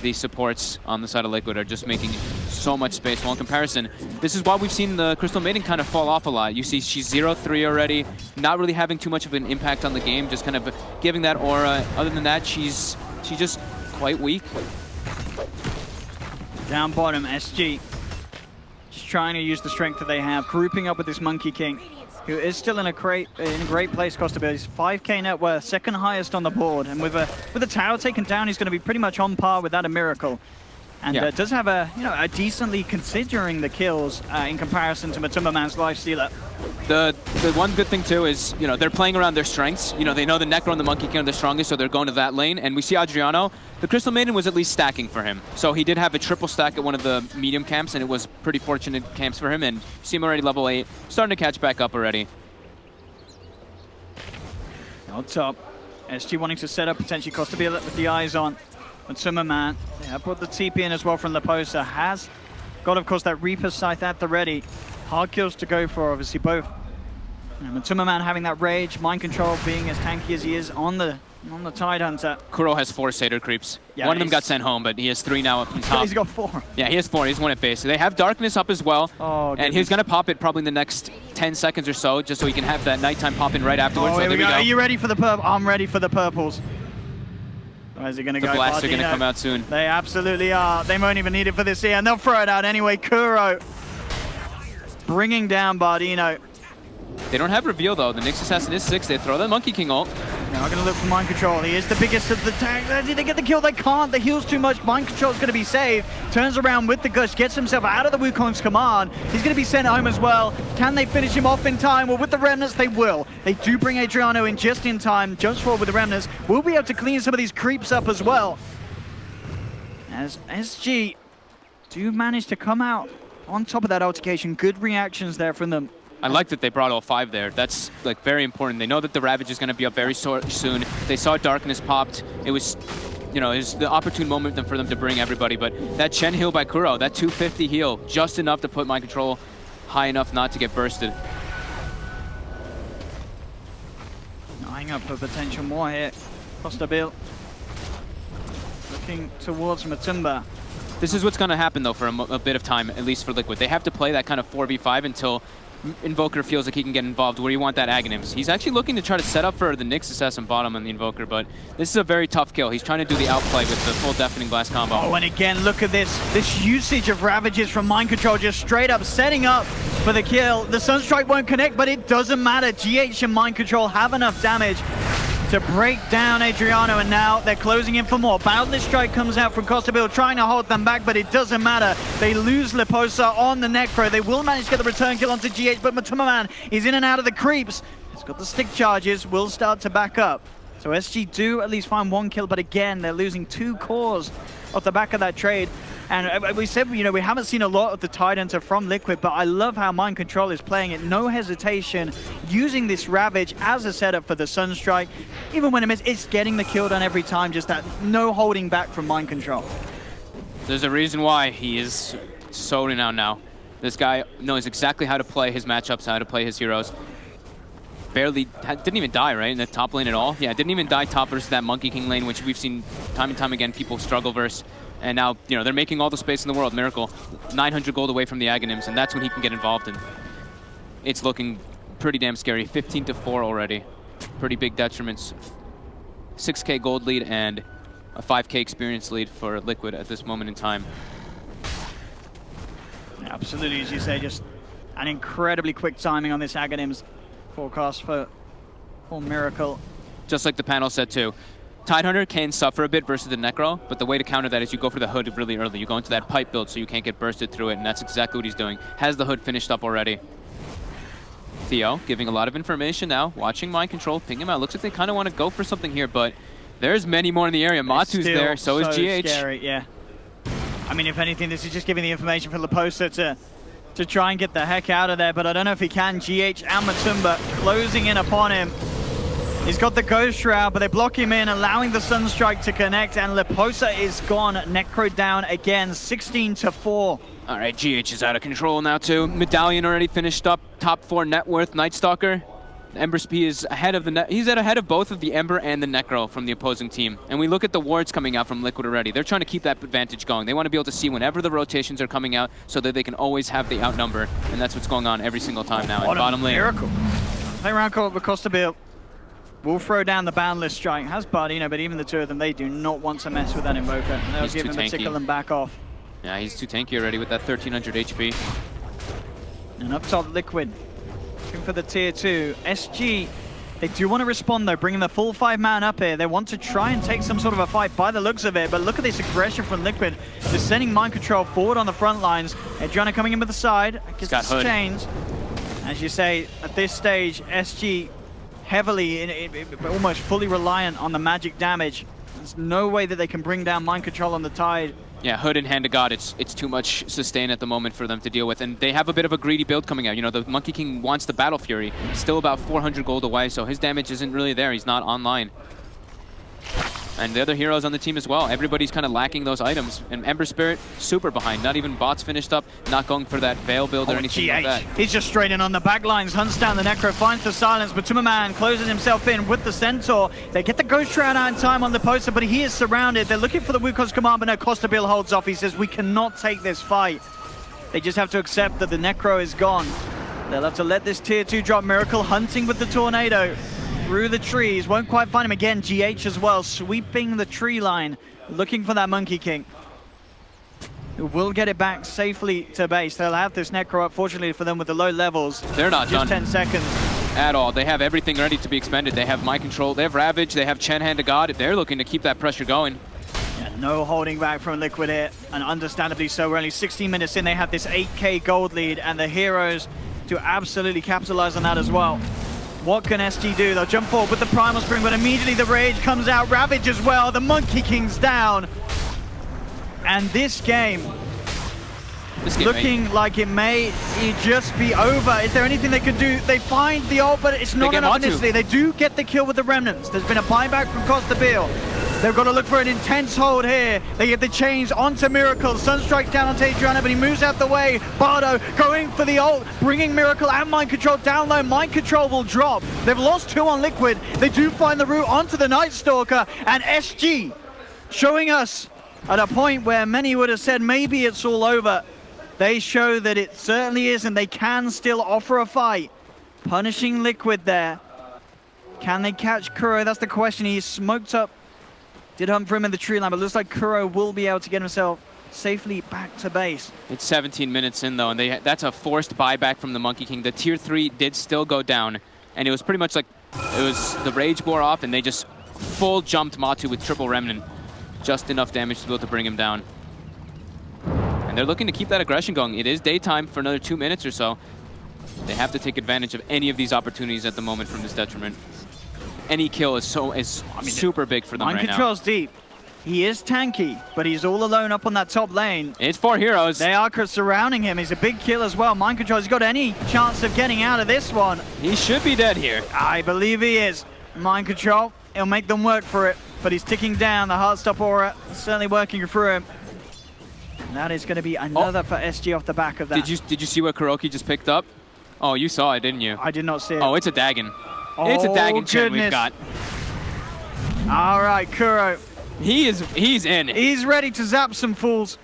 These supports on the side of Liquid are just making so much space. Well, in comparison, this is why we've seen the Crystal Maiden kind of fall off a lot. You see she's 0-3 already, not really having too much of an impact on the game, just kind of giving that aura. Other than that, she's just quite weak. Down bottom, SG. Just trying to use the strength that they have, grouping up with this Monkey King, who is still in a great place. Costability's 5K net worth, second highest on the board, and with a tower taken down, he's going to be pretty much on par with that of Miracle. And does have a a decently, considering the kills in comparison to Matumbaman's Lifestealer. The one good thing too is, they're playing around their strengths. They know the Necro and the Monkey King are the strongest, so they're going to that lane. And we see Adriano, the Crystal Maiden was at least stacking for him. So he did have a triple stack at one of the medium camps, and it was pretty fortunate camps for him. And you see him already level 8, starting to catch back up already. On top, SG wanting to set up potentially Costabile with the eyes on. But Matumbaman, yeah, brought the TP in as well from Leposa. Has got, of course, that Reaper Scythe at the ready. Hard kills to go for, obviously, both. Matumbaman having that rage, mind control, being as tanky as he is on the Tidehunter. Kuro has 4 Satyr creeps. Yeah, one of them got sent home, but he has 3 now up on top. He's got 4. Yeah, he has 4. He's 1 at base. They have Darkness up as well. Oh, and he's going to pop it probably in the next 10 seconds or so, just so he can have that nighttime pop in right afterwards. Oh, so here there we we go. go. Are you ready for the purple? I'm ready for the purples. Where's it going to go? The blasts are Bardino. going to come out soon. They absolutely are. They won't even need it for this here, and they'll throw it out anyway. Kuro bringing down Bardino. They don't have reveal though. The Nyx Assassin is 6. They throw the Monkey King ult. Now going to look for mind control. He is the biggest of the tanks. Did they get the kill? They can't. The heal's too much. Mind control is going to be saved. Turns around with the gush, gets himself out of the Wukong's command. He's going to be sent home as well. Can they finish him off in time? Well, with the remnants, they will. They do bring Adriano in just in time. Jumps forward with the remnants. We'll be able to clean some of these creeps up as well. As SG do manage to come out on top of that altercation. Good reactions there from them. I like that they brought all 5 there. That's like very important. They know that the Ravage is going to be up very soon. They saw Darkness popped. It was, it was the opportune moment for them to bring everybody. But that Chen heal by Kuro, that 250 heal, just enough to put mind control high enough not to get bursted. Eyeing up for potential more here. Costabile looking towards Matumba. This is what's going to happen though for a bit of time, at least for Liquid. They have to play that kind of 4v5 until Invoker feels like he can get involved where you want that Aghanim's. He's actually looking to try to set up for the Nyx Assassin bottom on the Invoker, but this is a very tough kill. He's trying to do the outplay with the full Deafening Blast combo. Oh, and again, look at this usage of Ravages from Mind Control, just straight up setting up for the kill. The Sunstrike won't connect, but it doesn't matter. GH and Mind Control have enough damage to break down Adriano, and now they're closing in for more. Boundless Strike comes out from Costabile, trying to hold them back, but it doesn't matter. They lose Leposa on the Necro. They will manage to get the return kill onto GH, but Matumbaman is in and out of the creeps. He's got the stick charges, will start to back up. So SG do at least find 1 kill, but again, they're losing 2 cores off the back of that trade. And we said, we haven't seen a lot of the Tidehunter from Liquid, but I love how Mind Control is playing it. No hesitation, using this Ravage as a setup for the Sunstrike. Even when it's getting the kill done every time, just that no holding back from Mind Control. There's a reason why he is so renowned now. This guy knows exactly how to play his matchups, how to play his heroes. Didn't even die, right, in the top lane at all? Yeah, didn't even die top versus that Monkey King lane, which we've seen time and time again people struggle versus. And now, they're making all the space in the world. Miracle, 900 gold away from the Aghanims, and that's when he can get involved in. It's looking pretty damn scary. 15-4 already. Pretty big detriments. 6k gold lead and a 5k experience lead for Liquid at this moment in time. Absolutely, as you say, just an incredibly quick timing on this Aghanims forecast for Miracle. Just like the panel said too. Tidehunter can suffer a bit versus the Necro, but the way to counter that is you go for the Hood really early. You go into that pipe build so you can't get bursted through it, and that's exactly what he's doing. Has the Hood finished up already. Theo giving a lot of information now, watching Mind Control, ping him out. Looks like they kind of want to go for something here, but there's many more in the area. Matu's there, so is GH. Scary, yeah. I mean, if anything, this is just giving the information for Leposa to try and get the heck out of there, but I don't know if he can. GH and Matumba closing in upon him. He's got the Ghost Shroud, but they block him in, allowing the Sunstrike to connect, and Leposa is gone. Necro down again, 16-4. All right, GH is out of control now too. Medallion already finished up, top 4 net worth. Night Stalker, Ember Speed is ahead of he's ahead of both of the Ember and the Necro from the opposing team. And we look at the wards coming out from Liquid already. They're trying to keep that advantage going. They want to be able to see whenever the rotations are coming out so that they can always have the outnumber. And that's what's going on every single time now in bottom lane. Miracle. Play around call with Costabile. Will throw down the Boundless Strike. Has Bardino, but even the two of them, they do not want to mess with that Invoker. They'll give him a tickle and back off. Yeah, he's too tanky already with that 1300 HP. And up top, Liquid. Looking for the tier 2. SG, They do want to respond though, bringing the full 5-man up here. They want to try and take some sort of a fight by the looks of it, but look at this aggression from Liquid. They're sending Mind Control forward on the front lines. Adriana coming in with the side. I guess it's changed. As you say, at this stage, SG heavily, almost fully reliant on the magic damage. There's no way that they can bring down Mind Control on the Tide. Yeah, Hood and Hand of God, it's too much sustain at the moment for them to deal with. And they have a bit of a greedy build coming out. You know, the Monkey King wants the Battle Fury. Still about 400 gold away, so his damage isn't really there. He's not online. And the other heroes on the team as well. Everybody's kind of lacking those items. And Ember Spirit, super behind. Not even bots finished up. Not going for that Veil build or anything like that. He's just straight in on the back lines. Hunts down the Necro, finds the silence. But Man closes himself in with the Centaur. They get the Ghost Shroud out in time on the poster, but he is surrounded. They're looking for the Wukong's command, but no, Costa Bill holds off. He says, we cannot take this fight. They just have to accept that the Necro is gone. They'll have to let this tier 2 drop. Miracle hunting with the Tornado through the trees. Won't quite find him again. GH as well, sweeping the tree line, looking for that Monkey King. Will get it back safely to base. They'll have this Necro up, fortunately for them, with the low levels. They're not just done. 10 seconds. At all. They have everything ready to be expended. They have Mind Control, they have Ravage, they have Chen Hand of God. They're looking to keep that pressure going. Yeah, no holding back from Liquid here, and understandably so. We're only 16 minutes in. They have this 8k gold lead, and the heroes to absolutely capitalize on that as well. What can SG do? They'll jump forward with the Primal Spring, but immediately the Rage comes out. Ravage as well. The Monkey King's down. And this game looking like it may just be over. Is there anything they could do? They find the ult, but it's not enough initially. They do get the kill with the Remnants. There's been a buyback from Costa Bill. They've got to look for an intense hold here. They get the chains onto Miracle. Sunstrike's down onto Adriana, but he moves out the way. Bardo going for the ult, bringing Miracle and Mind Control down low. Mind Control will drop. They've lost 2 on Liquid. They do find the route onto the Night Stalker, and SG showing us at a point where many would have said maybe it's all over. They show that it certainly is, and they can still offer a fight. Punishing Liquid there. Can they catch Kuro? That's the question. He's smoked up. Did hunt for him in the tree line, but looks like Kuro will be able to get himself safely back to base. It's 17 minutes in though, and that's a forced buyback from the Monkey King. The tier 3 did still go down, and it was pretty much like it was the Rage bore off, and they just full jumped Matu with triple Remnant. Just enough damage to be able to bring him down. And they're looking to keep that aggression going. It is daytime for another 2 minutes or so. They have to take advantage of any of these opportunities at the moment from this detriment. Any kill is super big for them right now. Mind Control's deep. He is tanky, but he's all alone up on that top lane. It's 4 heroes. They are surrounding him. He's a big kill as well. Mind Control's got any chance of getting out of this one. He should be dead here. I believe he is. Mind Control, he'll make them work for it, but he's ticking down. The Heartstop aura is certainly working through him. And that is going to be another for SG off the back of that. Did you see what Kuroki just picked up? Oh, you saw it, didn't you? I did not see it. Oh, it's a Dagon. It's a Dagon Chen we've got. All right, Kuro. He's in. He's ready to zap some fools.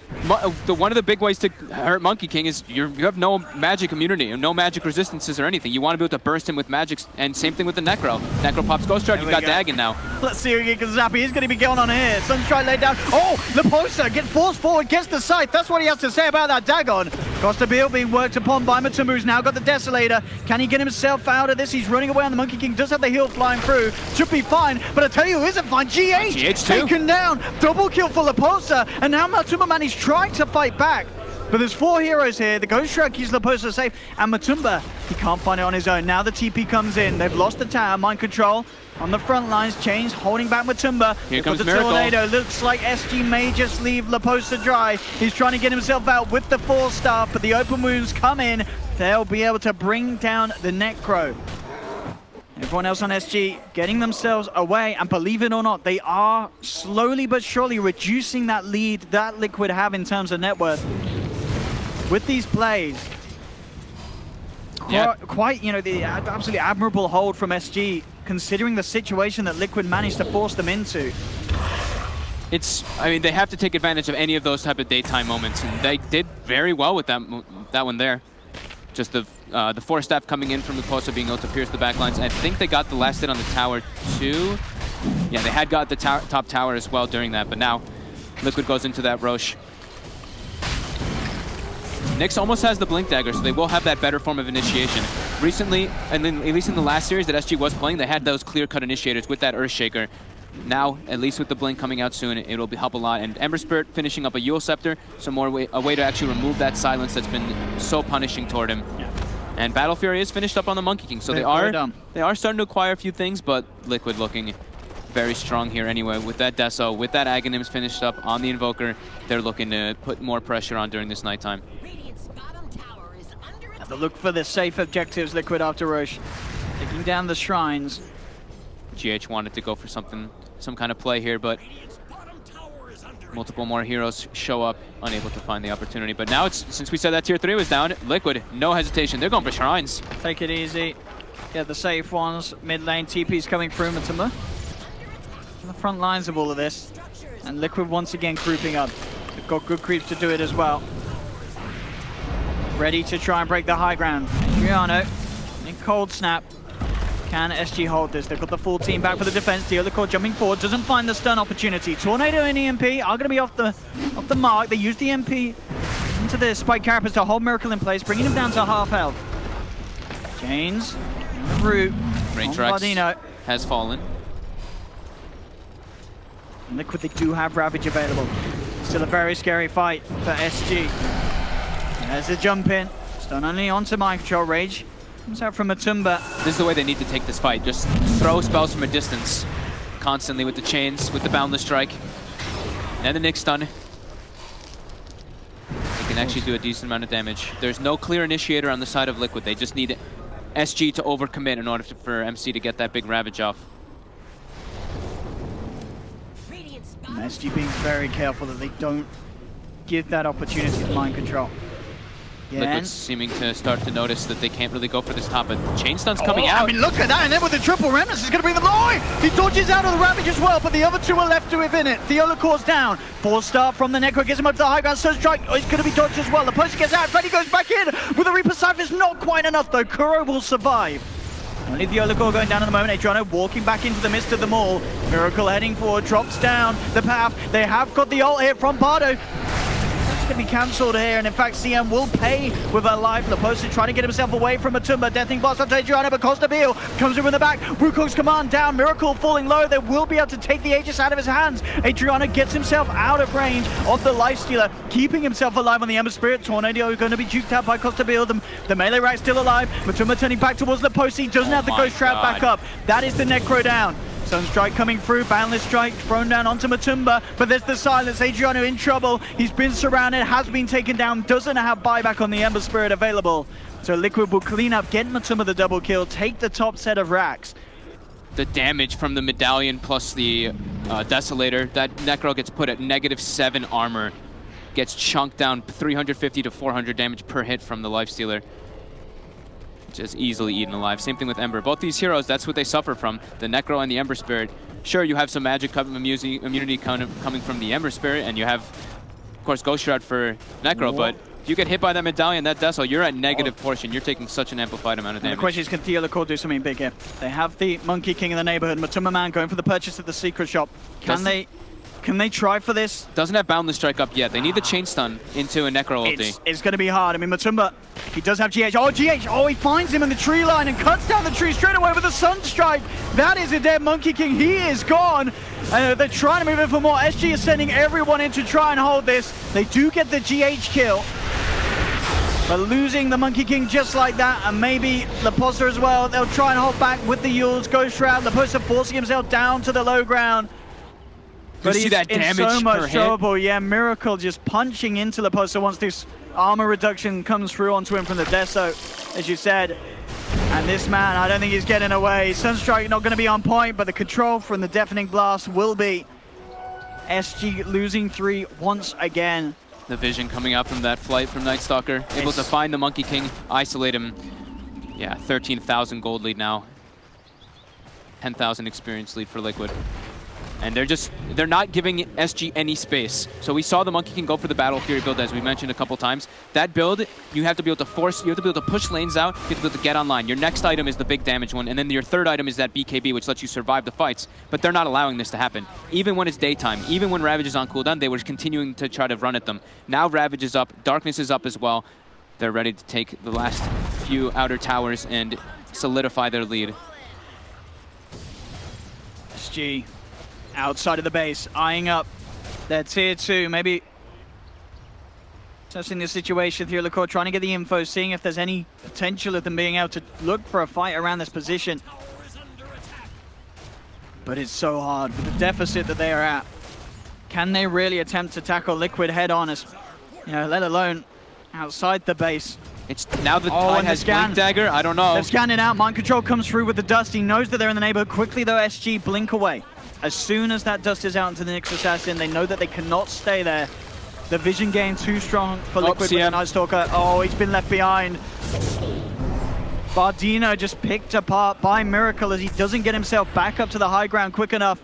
One of the big ways to hurt Monkey King is you have no magic immunity and no magic resistances or anything. You want to be able to burst him with magic, and same thing with the Necro. Necro pops Ghost Shroud, you've got Dagon now. Let's see who he can zap. He's going to be going on here. Sunstrike laid down. Oh, Leposa gets forced forward, gets the scythe. That's what he has to say about that Dagon. Costa Bill being worked upon by Matumbu, who's now got the Desolator. Can he get himself out of this? He's running away on the Monkey King. Does have the heal flying through. Should be fine, but I tell you who isn't fine. GH taken down. Double kill for Leposa, and now Matumba Man is trying to fight back. But there's 4 heroes here. The Ghost Shroud keeps Leposa safe, and Matumba, he can't find it on his own. Now the TP comes in. They've lost the tower. Mind Control on the front lines. Chains holding back Matumba. Here comes the Miracle. Tornado. Looks like SG may just leave Leposa dry. He's trying to get himself out with the 4-star, but the open wounds come in. They'll be able to bring down the Necro. Everyone else on SG getting themselves away, and believe it or not, they are slowly but surely reducing that lead that Liquid have in terms of net worth. With these plays, quite, you know, the absolutely admirable hold from SG, considering the situation that Liquid managed to force them into. I mean, they have to take advantage of any of those type of daytime moments, and they did very well with that one there. Just the 4-staff coming in from the post, being able to pierce the backlines. I think they got the last hit on the tower too. Yeah, they had got the top tower as well during that, but now Liquid goes into that Roche. Nyx almost has the Blink Dagger, so they will have that better form of initiation. Recently, and then at least in the last series that SG was playing, they had those clear-cut initiators with that Earthshaker. Now, at least with the Blink coming out soon, it'll help a lot. And Ember Spirit finishing up a Yule Scepter, so a way to actually remove that silence that's been so punishing toward him. Yeah. And Battle Fury is finished up on the Monkey King, so they are starting to acquire a few things, but Liquid looking very strong here anyway. With that Deso, with that Aghanims finished up on the Invoker, they're looking to put more pressure on during this nighttime. Have to look for the safe objectives, Liquid after Roche. Taking down the shrines. GH wanted to go for some kind of play here, but multiple more heroes show up, unable to find the opportunity. But now, since we said that tier 3 was down, Liquid, no hesitation. They're going for shrines. Take it easy. Get the safe ones. Mid lane TP's coming through. Matuma on the front lines of all of this. And Liquid once again grouping up. They've got good creeps to do it as well. Ready to try and break the high ground. Adriano in cold snap. Can SG hold this? They've got the full team back for the defense. The other core jumping forward, doesn't find the stun opportunity. Tornado and EMP are going to be off the mark. They use the EMP into the spike carapace to hold Miracle in place, bringing him down to half health. Janes, root. Rangerex has fallen. And Liquid, they do have Ravage available. Still a very scary fight for SG. There's a jump in. Stun only onto Mind Control. Rage comes out from Matumba. This is the way they need to take this fight. Just throw spells from a distance. Constantly with the chains, with the Boundless Strike. And the Nyx stun. They can actually do a decent amount of damage. There's no clear initiator on the side of Liquid. They just need SG to overcommit in order for MC to get that big Ravage off. And SG being very careful that they don't give that opportunity to Mind Control. Liquid's seeming to start to notice that they can't really go for this top, but Chain Stun's coming out. I mean, look at that, and then with the triple remnants, he's going to bring them low. He dodges out of the Ravage as well, but the other two are left to within it. The Core's down. 4-star from the Necro, gets him up to the high ground. Sunstrike is going to be dodged as well. The post gets out, Freddy goes back in with a Reaper Cypher's not quite enough though. Kuro will survive. Only the Core going down at the moment. Adriano walking back into the midst of them all. Miracle heading forward, drops down the path. They have got the ult here from Bardo. Going to be cancelled here, and in fact CM will pay with her life. Leposa trying to get himself away from Matumba. Deathing blast onto Adriano, but Costa Beal comes in with the back. Wukong's command down. Miracle falling low. They will be able to take the Aegis out of his hands. Adriano gets himself out of range of the Lifestealer, keeping himself alive on the Ember Spirit. Tornado going to be juked out by Costa Beal. The melee rack still alive. Matumba turning back towards Leposa. He doesn't have the Ghost Trap back up. That is the Necro down. Sunstrike coming through, Boundless Strike thrown down onto Matumba, but there's the silence. Adriano in trouble. He's been surrounded, has been taken down, doesn't have buyback on the Ember Spirit available. So Liquid will clean up, get Matumba the double kill, take the top set of racks. The damage from the Medallion plus the Desolator, that Necro gets put at -7 armor, gets chunked down 350 to 400 damage per hit from the Lifestealer. Just easily eaten alive. Same thing with Ember. Both these heroes, that's what they suffer from. The Necro and the Ember Spirit. Sure, you have some magic immunity coming from the Ember Spirit, and you have, of course, Ghost Shroud for Necro, but if you get hit by that Medallion, that Deso, you're at negative portion. You're taking such an amplified amount of damage. And the question is, can Theo Core do something big here? They have the Monkey King in the neighborhood. Matumba Man going for the purchase of the Secret Shop. Can they try for this? Doesn't have Boundless Strike up yet. They need the Chain Stun into a Necro ulti. It's going to be hard. I mean, Matumba, he does have GH. Oh, GH! Oh, he finds him in the tree line and cuts down the tree straight away with a Sunstrike. That is a dead Monkey King. He is gone. They're trying to move in for more. SG is sending everyone in to try and hold this. They do get the GH kill. But losing the Monkey King just like that, and maybe Leposa as well, they'll try and hold back with the Yules. Ghost Shroud, Leposa forcing himself down to the low ground. But he's in so much trouble. Yeah, Miracle just punching into Leposa once this armor reduction comes through onto him from the Deso, as you said. And this man, I don't think he's getting away. Sunstrike not going to be on point, but the control from the Deafening Blast will be. SG losing 3 once again. The vision coming out from that flight from Night Stalker. Able to find the Monkey King, isolate him. Yeah, 13,000 gold lead now. 10,000 experience lead for Liquid. And they're not giving SG any space. So we saw the Monkey King go for the Battle Fury build, as we mentioned a couple times. That build, you have to be able to force, you have to be able to push lanes out, you have to be able to get online. Your next item is the big damage one, and then your third item is that BKB, which lets you survive the fights. But they're not allowing this to happen. Even when it's daytime, even when Ravage is on cooldown, they were continuing to try to run at them. Now Ravage is up, Darkness is up as well. They're ready to take the last few outer towers and solidify their lead. SG outside of the base, eyeing up their tier 2, maybe assessing the situation here. Liquid trying to get the info, seeing if there's any potential of them being able to look for a fight around this position. But it's so hard with the deficit that they are at. Can they really attempt to tackle Liquid head on, as you know, let alone outside the base? It's now the Tide has Blink Dagger. I don't know. They've scanned it out. Mind Control comes through with the dust. He knows that they're in the neighborhood. Quickly though, SG blink away. As soon as that dust is out into the Nyx Assassin, they know that they cannot stay there. The vision gain too strong for Liquid with the Night Stalker. Oh, he's been left behind. Bardino just picked apart by Miracle as he doesn't get himself back up to the high ground quick enough.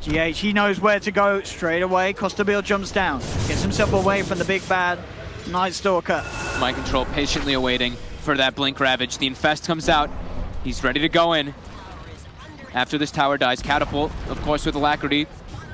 GH, he knows where to go straight away. Costabile jumps down, gets himself away from the big bad Night Stalker. Mind Control patiently awaiting for that Blink Ravage. The Infest comes out. He's ready to go in. After this tower dies, Catapult, of course, with Alacrity.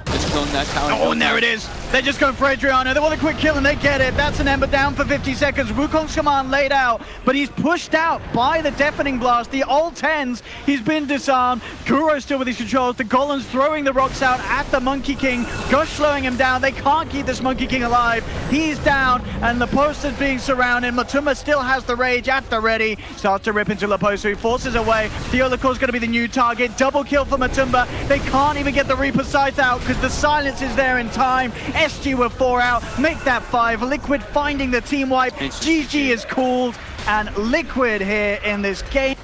Just killing that tower. Oh, and there it is. They're just going for Adriano. They want a quick kill and they get it. That's an Ember down for 50 seconds. Wukong's command laid out, but he's pushed out by the Deafening Blast. The ult 10s, he's been disarmed. Kuro still with his controls. The Golems throwing the rocks out at the Monkey King. Gush slowing him down. They can't keep this Monkey King alive. He's down and Leposa's being surrounded. Matuma still has the rage at the ready. Starts to rip into Leposa, who forces away. Theolacor's going to be the new target. Double kill for Matumba. They can't even get the Reaper Scythe out because the silence is there in time. SG with 4 out, make that 5. Liquid finding the team wipe. GG is called, and Liquid here in this game.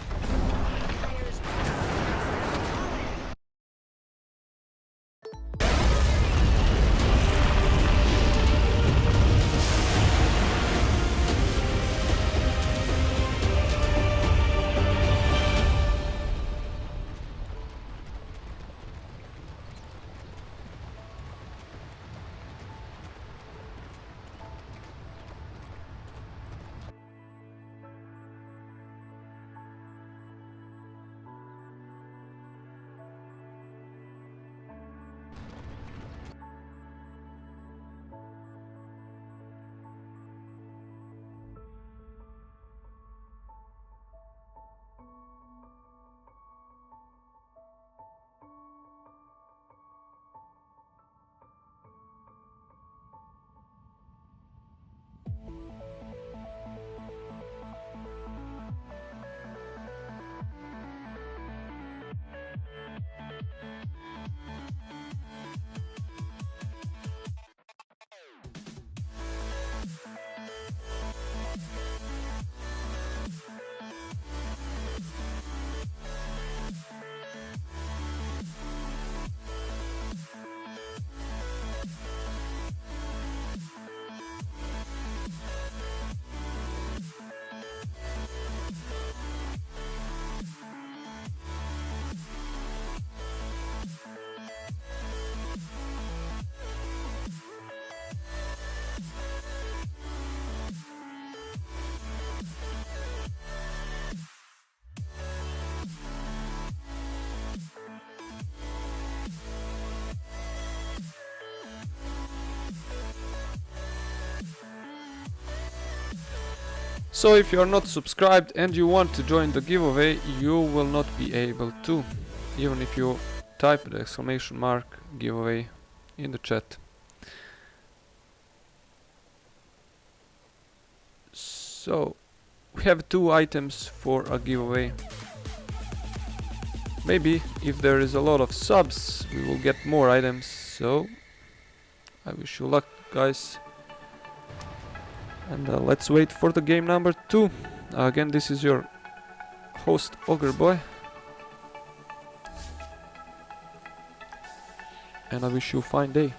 So if you are not subscribed and you want to join the giveaway, you will not be able to, even if you type the exclamation mark giveaway in the chat. So we have 2 items for a giveaway. Maybe if there is a lot of subs we will get more items, so I wish you luck, guys. And let's wait for the game number 2. Again, this is your host Ogreboy, and I wish you a fine day.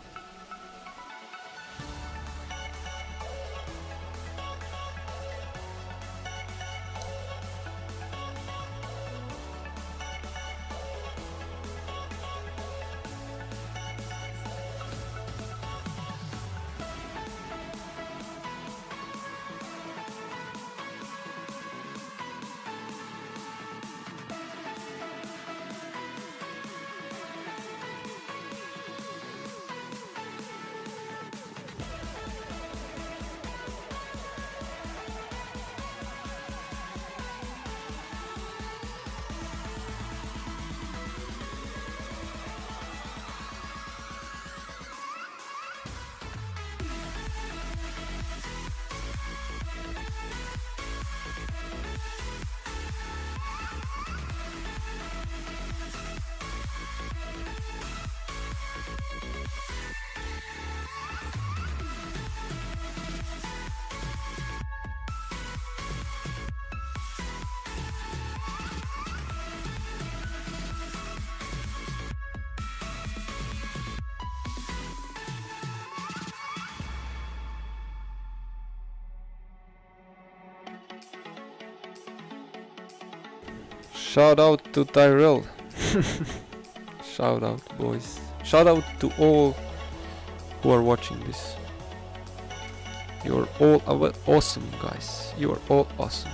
Shout out to Tyrell. Shout out, boys. Shout out to all who are watching this. You're all awesome, guys. You are all awesome.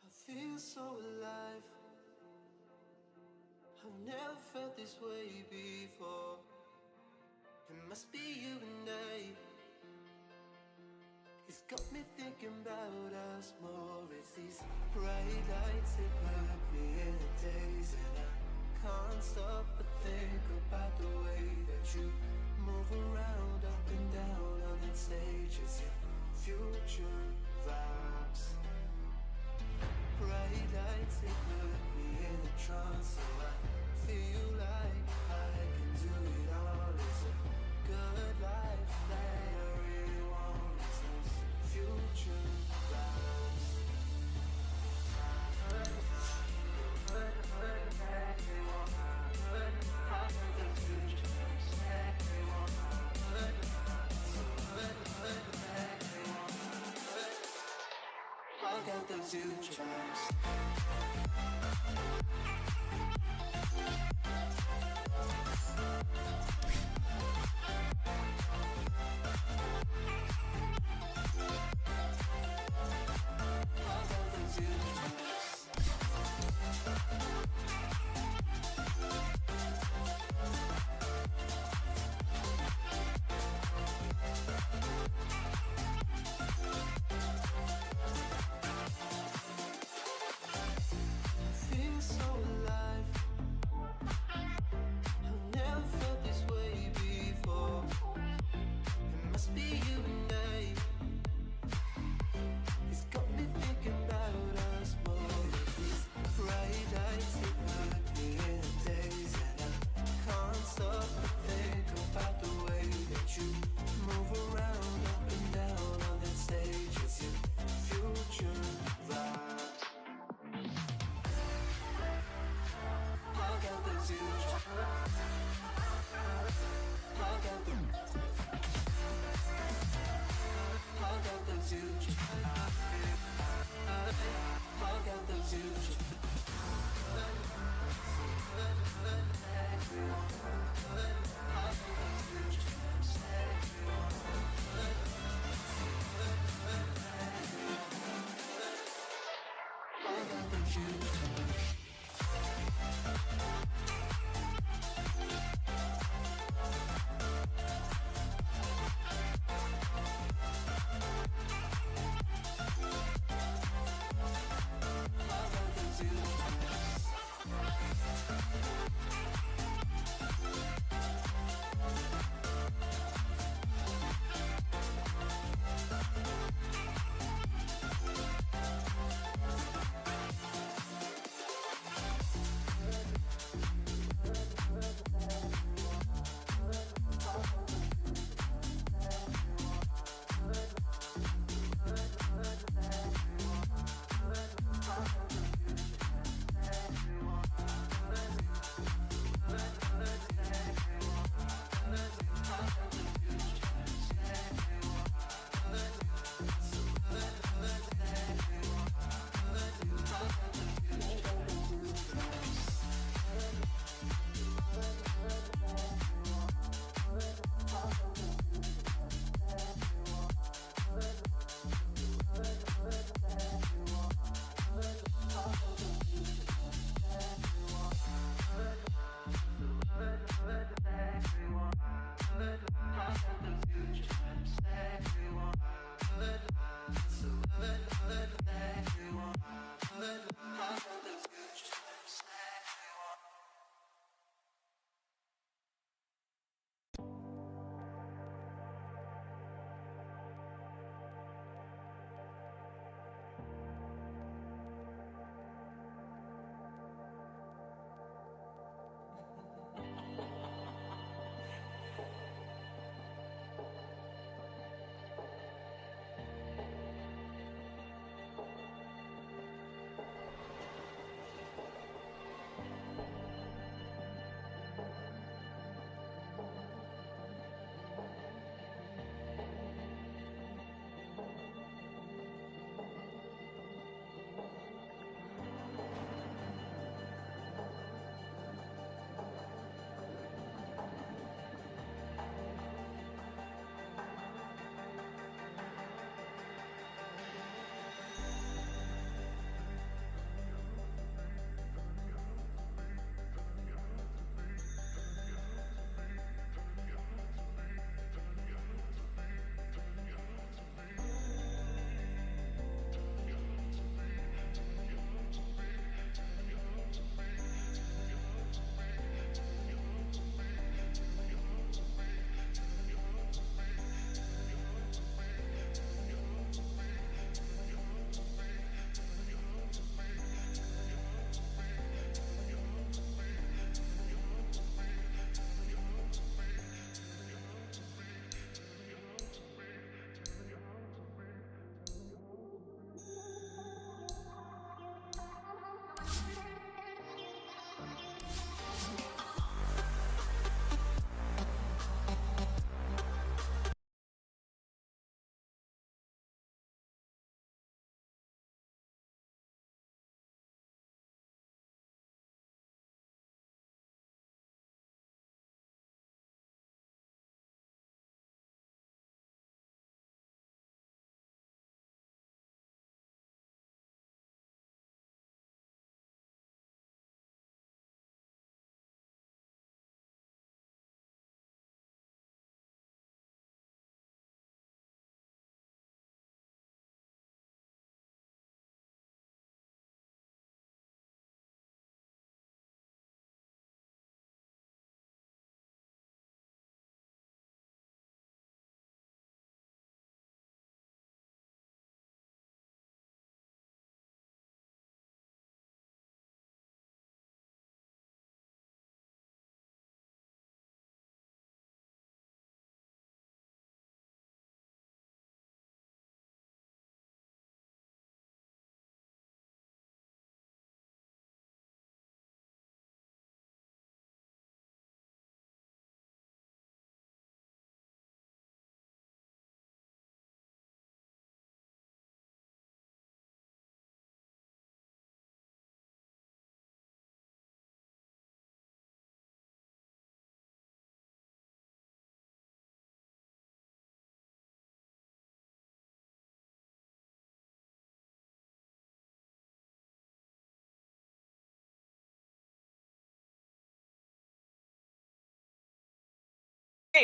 I feel so alive. I've never felt this way before. It must be you and I. It's got me thinking about us more. It's these bright lights that put me in a daze, and I can't stop but think about the way that you move around up and down on that stage. It's your future vibes. Bright lights that put me in a trance, so I feel like I can do it all. It's a good life that I really want. It's those future vibes. I got those future vibes.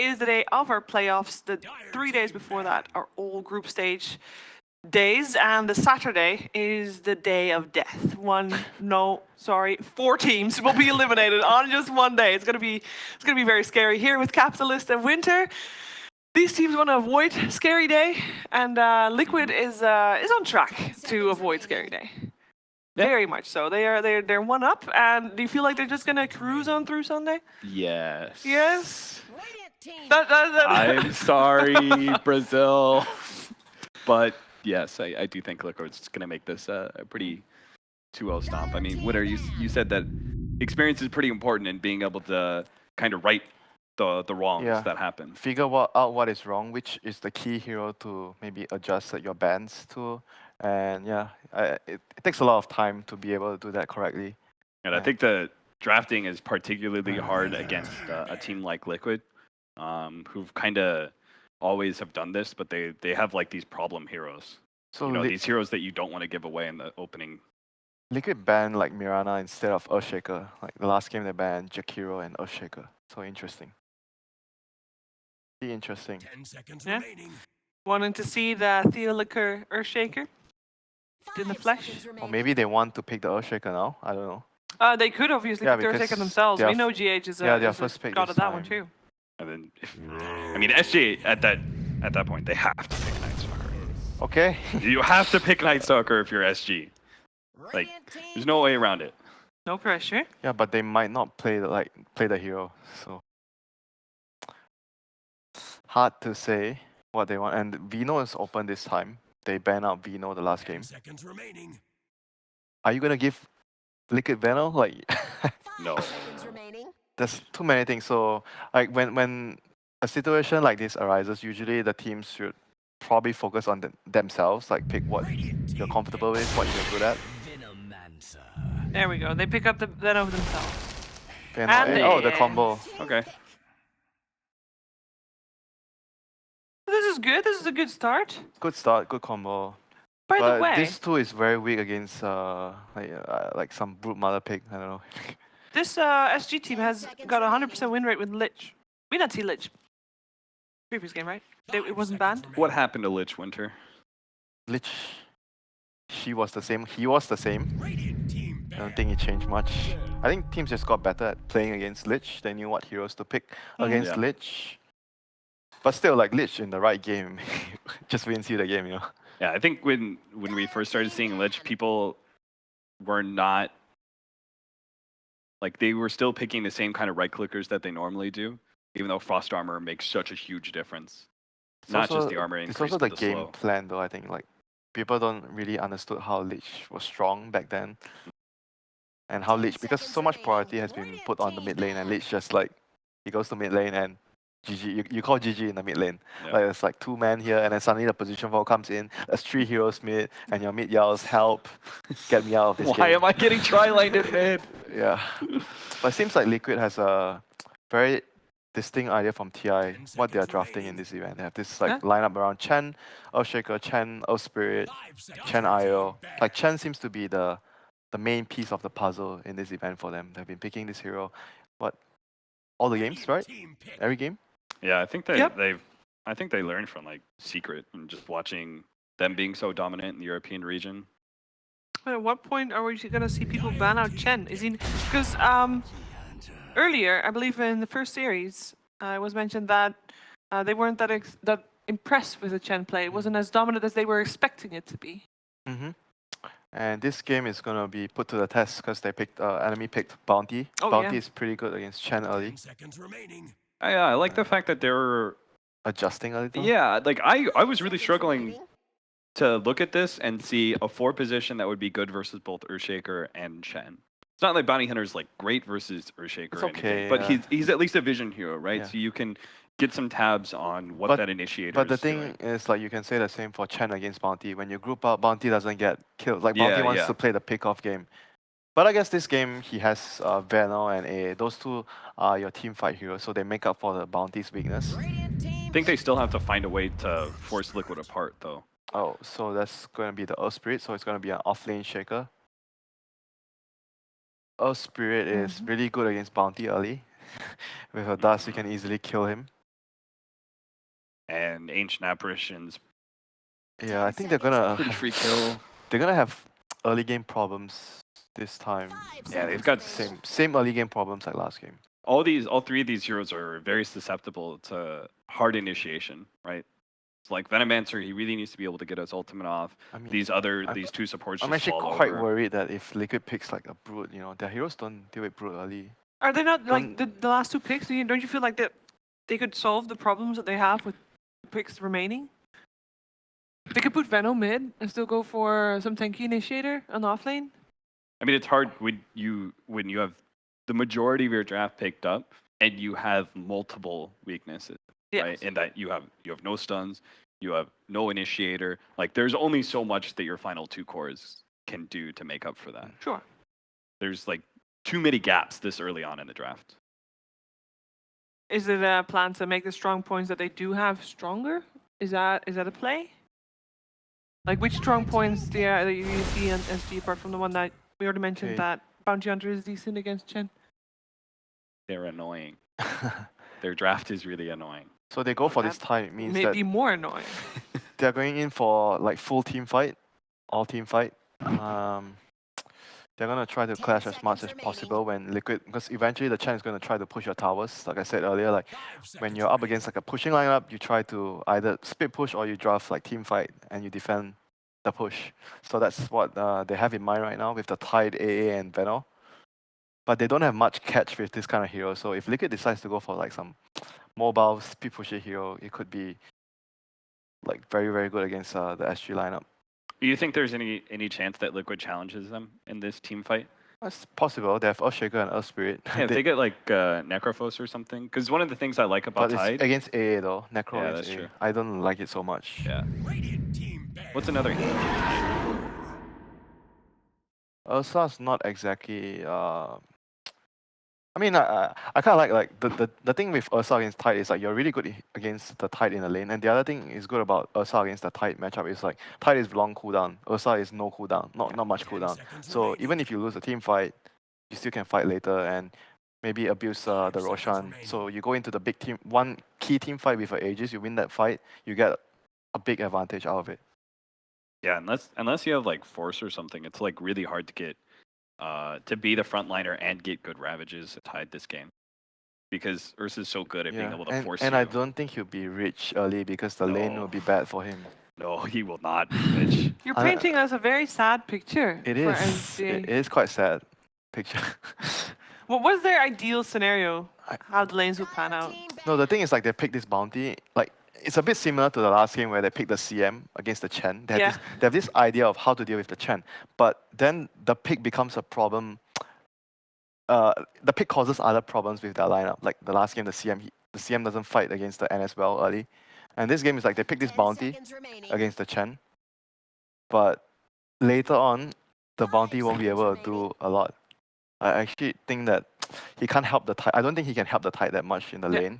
is the day of our playoffs. The 3 days before that are all group stage days, and the Saturday is the day of death. 4 teams will be eliminated on just one day. It's gonna be very scary here with Capitalist and Winter. These teams want to avoid Scary Day, and Liquid is on track to avoid Scary Day. Yeah. Very much so. They're one up, and do you feel like they're just gonna cruise on through Sunday? Yes. Yes. I'm sorry, Brazil, but yes, I do think Liquid's going to make this a pretty 2-0 stomp. I mean, Winter, you said that experience is pretty important in being able to kind of right the wrongs that happen. Figure out what is wrong, which is the key hero to maybe adjust your bans to. And yeah, it takes a lot of time to be able to do that correctly. And I think the drafting is particularly hard against a team like Liquid, who've kind of always have done this, but they have like these problem heroes. So these heroes that you don't want to give away in the opening. Liquid banned like Mirana instead of Earthshaker. Like the last game they banned Jakiro and Earthshaker. So interesting. Be interesting. 10 seconds Yeah. remaining. Wanting to see the Theoliker Earthshaker in the flesh. Or maybe they want to pick the Earthshaker now. I don't know. They could obviously pick because Earthshaker themselves. they We are know GH is their a first pick god this at that one time. too. And then, I mean, SJ at that point they have to pick Night Stalker. Okay. You have to pick Night Stalker if you're SG. Like, there's no way around it. No pressure. Yeah, but they might not play the hero. So hard to say what they want. And Vino is open this time. They ban out Vino the last game. 10 seconds remaining. Are you gonna give Liquid Veno? Like No. there's too many things. So like when a situation like this arises, usually the teams should probably focus on themselves, like pick what you're comfortable with, what you're good at. There we go. They pick up the Venom themselves. Veno, And the combo. Okay. This is good. This is a good start. Good start, good combo. By But the way, this two is very weak against like some brute mother pick. I don't know. this SG team has got a 100% win rate with Lich. We didn't see Lich. Previous game, right? It wasn't banned. What happened to Lich Winter? Lich, she was the same. He was the same. I don't think it changed much. I think teams just got better at playing against Lich. They knew what heroes to pick against Yeah. Lich. But still, like Lich in the right game, just wins you the game, you know. Yeah, I think when we first started seeing Lich, people were not like they were still picking the same kind of right clickers that they normally do, even though Frost Armor makes such a huge difference. It's Not also- just the armor increase, It's also the but game slow. plan, though. I think like people don't really understood how Lich was strong back then, and how Lich, because so much priority has been put on the mid lane, and Lich just like he goes to mid lane and GG. You call GG in the mid lane. Yeah. Like it's like 2 men here, and then suddenly the position vote comes in. There's 3 heroes mid, and your mid yells, "Help! Get me out of this game." Why am I getting tri-lined mid? Yeah, but it seems like Liquid has a very distinct idea from TI what they are drafting in this event. They have this like lineup around Chen, Earthshaker, Chen, Earth Spirit, Chen IO. Like Chen seems to be the main piece of the puzzle in this event for them. They've been picking this hero, what, all the games, right? Every game. Yeah, I think they Yep. I think they learned from like Secret and just watching them being so dominant in the European region. At what point are we going to see people ban out Chen? Is he because earlier, I believe in the first series, it was mentioned that they weren't that impressed with the Chen play. It wasn't as dominant as they were expecting it to be. Mm-hmm. And this game is gonna be put to the test because they picked enemy picked Bounty. Oh, Bounty yeah. is pretty good against Chen early, 10 seconds remaining. I like the fact that they were adjusting a little. yeah, like I was really struggling to look at this and see a 4 position that would be good versus both Earthshaker and Chen. It's not like Bounty Hunter's like great versus Earthshaker, It's or anything, okay, but yeah. he's at least a vision hero, right? Yeah. So you can get some tabs on what But- that initiator But the is thing doing. is, like, you can say the same for Chen against Bounty. When you group up, Bounty doesn't get killed. Like, Bounty Yeah, wants yeah. to play the pick-off game. But I guess this game, he has Veno and A. Those two are your team fight heroes, so they make up for the Bounty's weakness. I think they still have to find a way to force Liquid apart, though. Oh, so that's going to be the Earth Spirit, so it's going to be an off-lane shaker. Earth Spirit is really good against Bounty early. With her dust, you can easily kill him. and Ancient Apparitions. Yeah, I think they're gonna Pretty free kill. they're gonna have early game problems this time. Yeah, they've got Same early game problems like last game. all three of these heroes are very susceptible to hard initiation, right? It's like Venomancer, he really needs to be able to get his ultimate off. I mean, These two supports I'm just actually fall quite over. worried that if Liquid picks like a Brute, you know, their heroes don't deal with Brute early. Are they not like the last two picks? Don't you feel like that they could solve the problems that they have with picks remaining? They could put Venom mid and still go for some tanky initiator on the offlane. I mean, it's hard when you have the majority of your draft picked up and you have multiple weaknesses, right? And that you have no stuns, you have no initiator. Like, there's only so much that your final two cores can do to make up for that. Sure. There's like too many gaps this early on in the draft. Is it a plan to make the strong points that they do have stronger? Is that a play? Like, which strong points do you see on SG apart from the one that we already mentioned that Bounty Hunter is decent against Chen? They're annoying. Their draft is really annoying. So they go for this tide. It means maybe that more annoying. they're going in for like full team fight, all team fight. They're gonna try to clash as much as possible when Liquid, because eventually the Chen is gonna try to push your towers. Like I said earlier, like when you're up against like a pushing lineup, you try to either split push or you draft like team fight and you defend the push. So that's what they have in mind right now with the Tide, AA, and Venom. But they don't have much catch with this kind of hero. So if Liquid decides to go for like some mobile speed pusher hero, it could be like very, very good against the SG lineup. Do you think there's any chance that Liquid challenges them in this team fight? It's possible. They have Earthshaker and Earth Spirit. Yeah, if they get like Necrophos or something. Because one of the things I like about but Tide... it's against AA though. Necro yeah, against that's AA. true. I don't like it so much. Yeah. What's another hero? Ursa's not exactly... I mean, I kind of like the thing with Ursa against Tide is like you're really good against the Tide in the lane, and the other thing is good about Ursa against the Tide matchup is like Tide is long cooldown, Ursa is no cooldown, not much cooldown. So even if you lose a team fight, you still can fight later and maybe abuse the Roshan. So you go into the big team, one key team fight with Aegis, you win that fight, you get a big advantage out of it. Yeah, unless you have like Force or something, it's like really hard to get to be the frontliner and get good ravages at Tide this game. Because Ursa's so good at being able to force and you. I don't think he'll be rich early because the lane will be bad for him. No, he will not be rich. You're painting us a very sad picture. It is. It is quite sad picture. What was their ideal scenario? How the lanes would pan out? No, the thing is like they picked this bounty. Like it's a bit similar to the last game where they picked the CM against the Chen. They have this idea of how to deal with the Chen, but then the pick becomes a problem. The pick causes other problems with their lineup. Like the last game, the CM doesn't fight against the NS well early, and this game is like they pick this bounty against the Chen, but later on, the bounty won't be able to do a lot. I actually think that he can't help the Tide. I don't think he can help the Tide that much in the lane.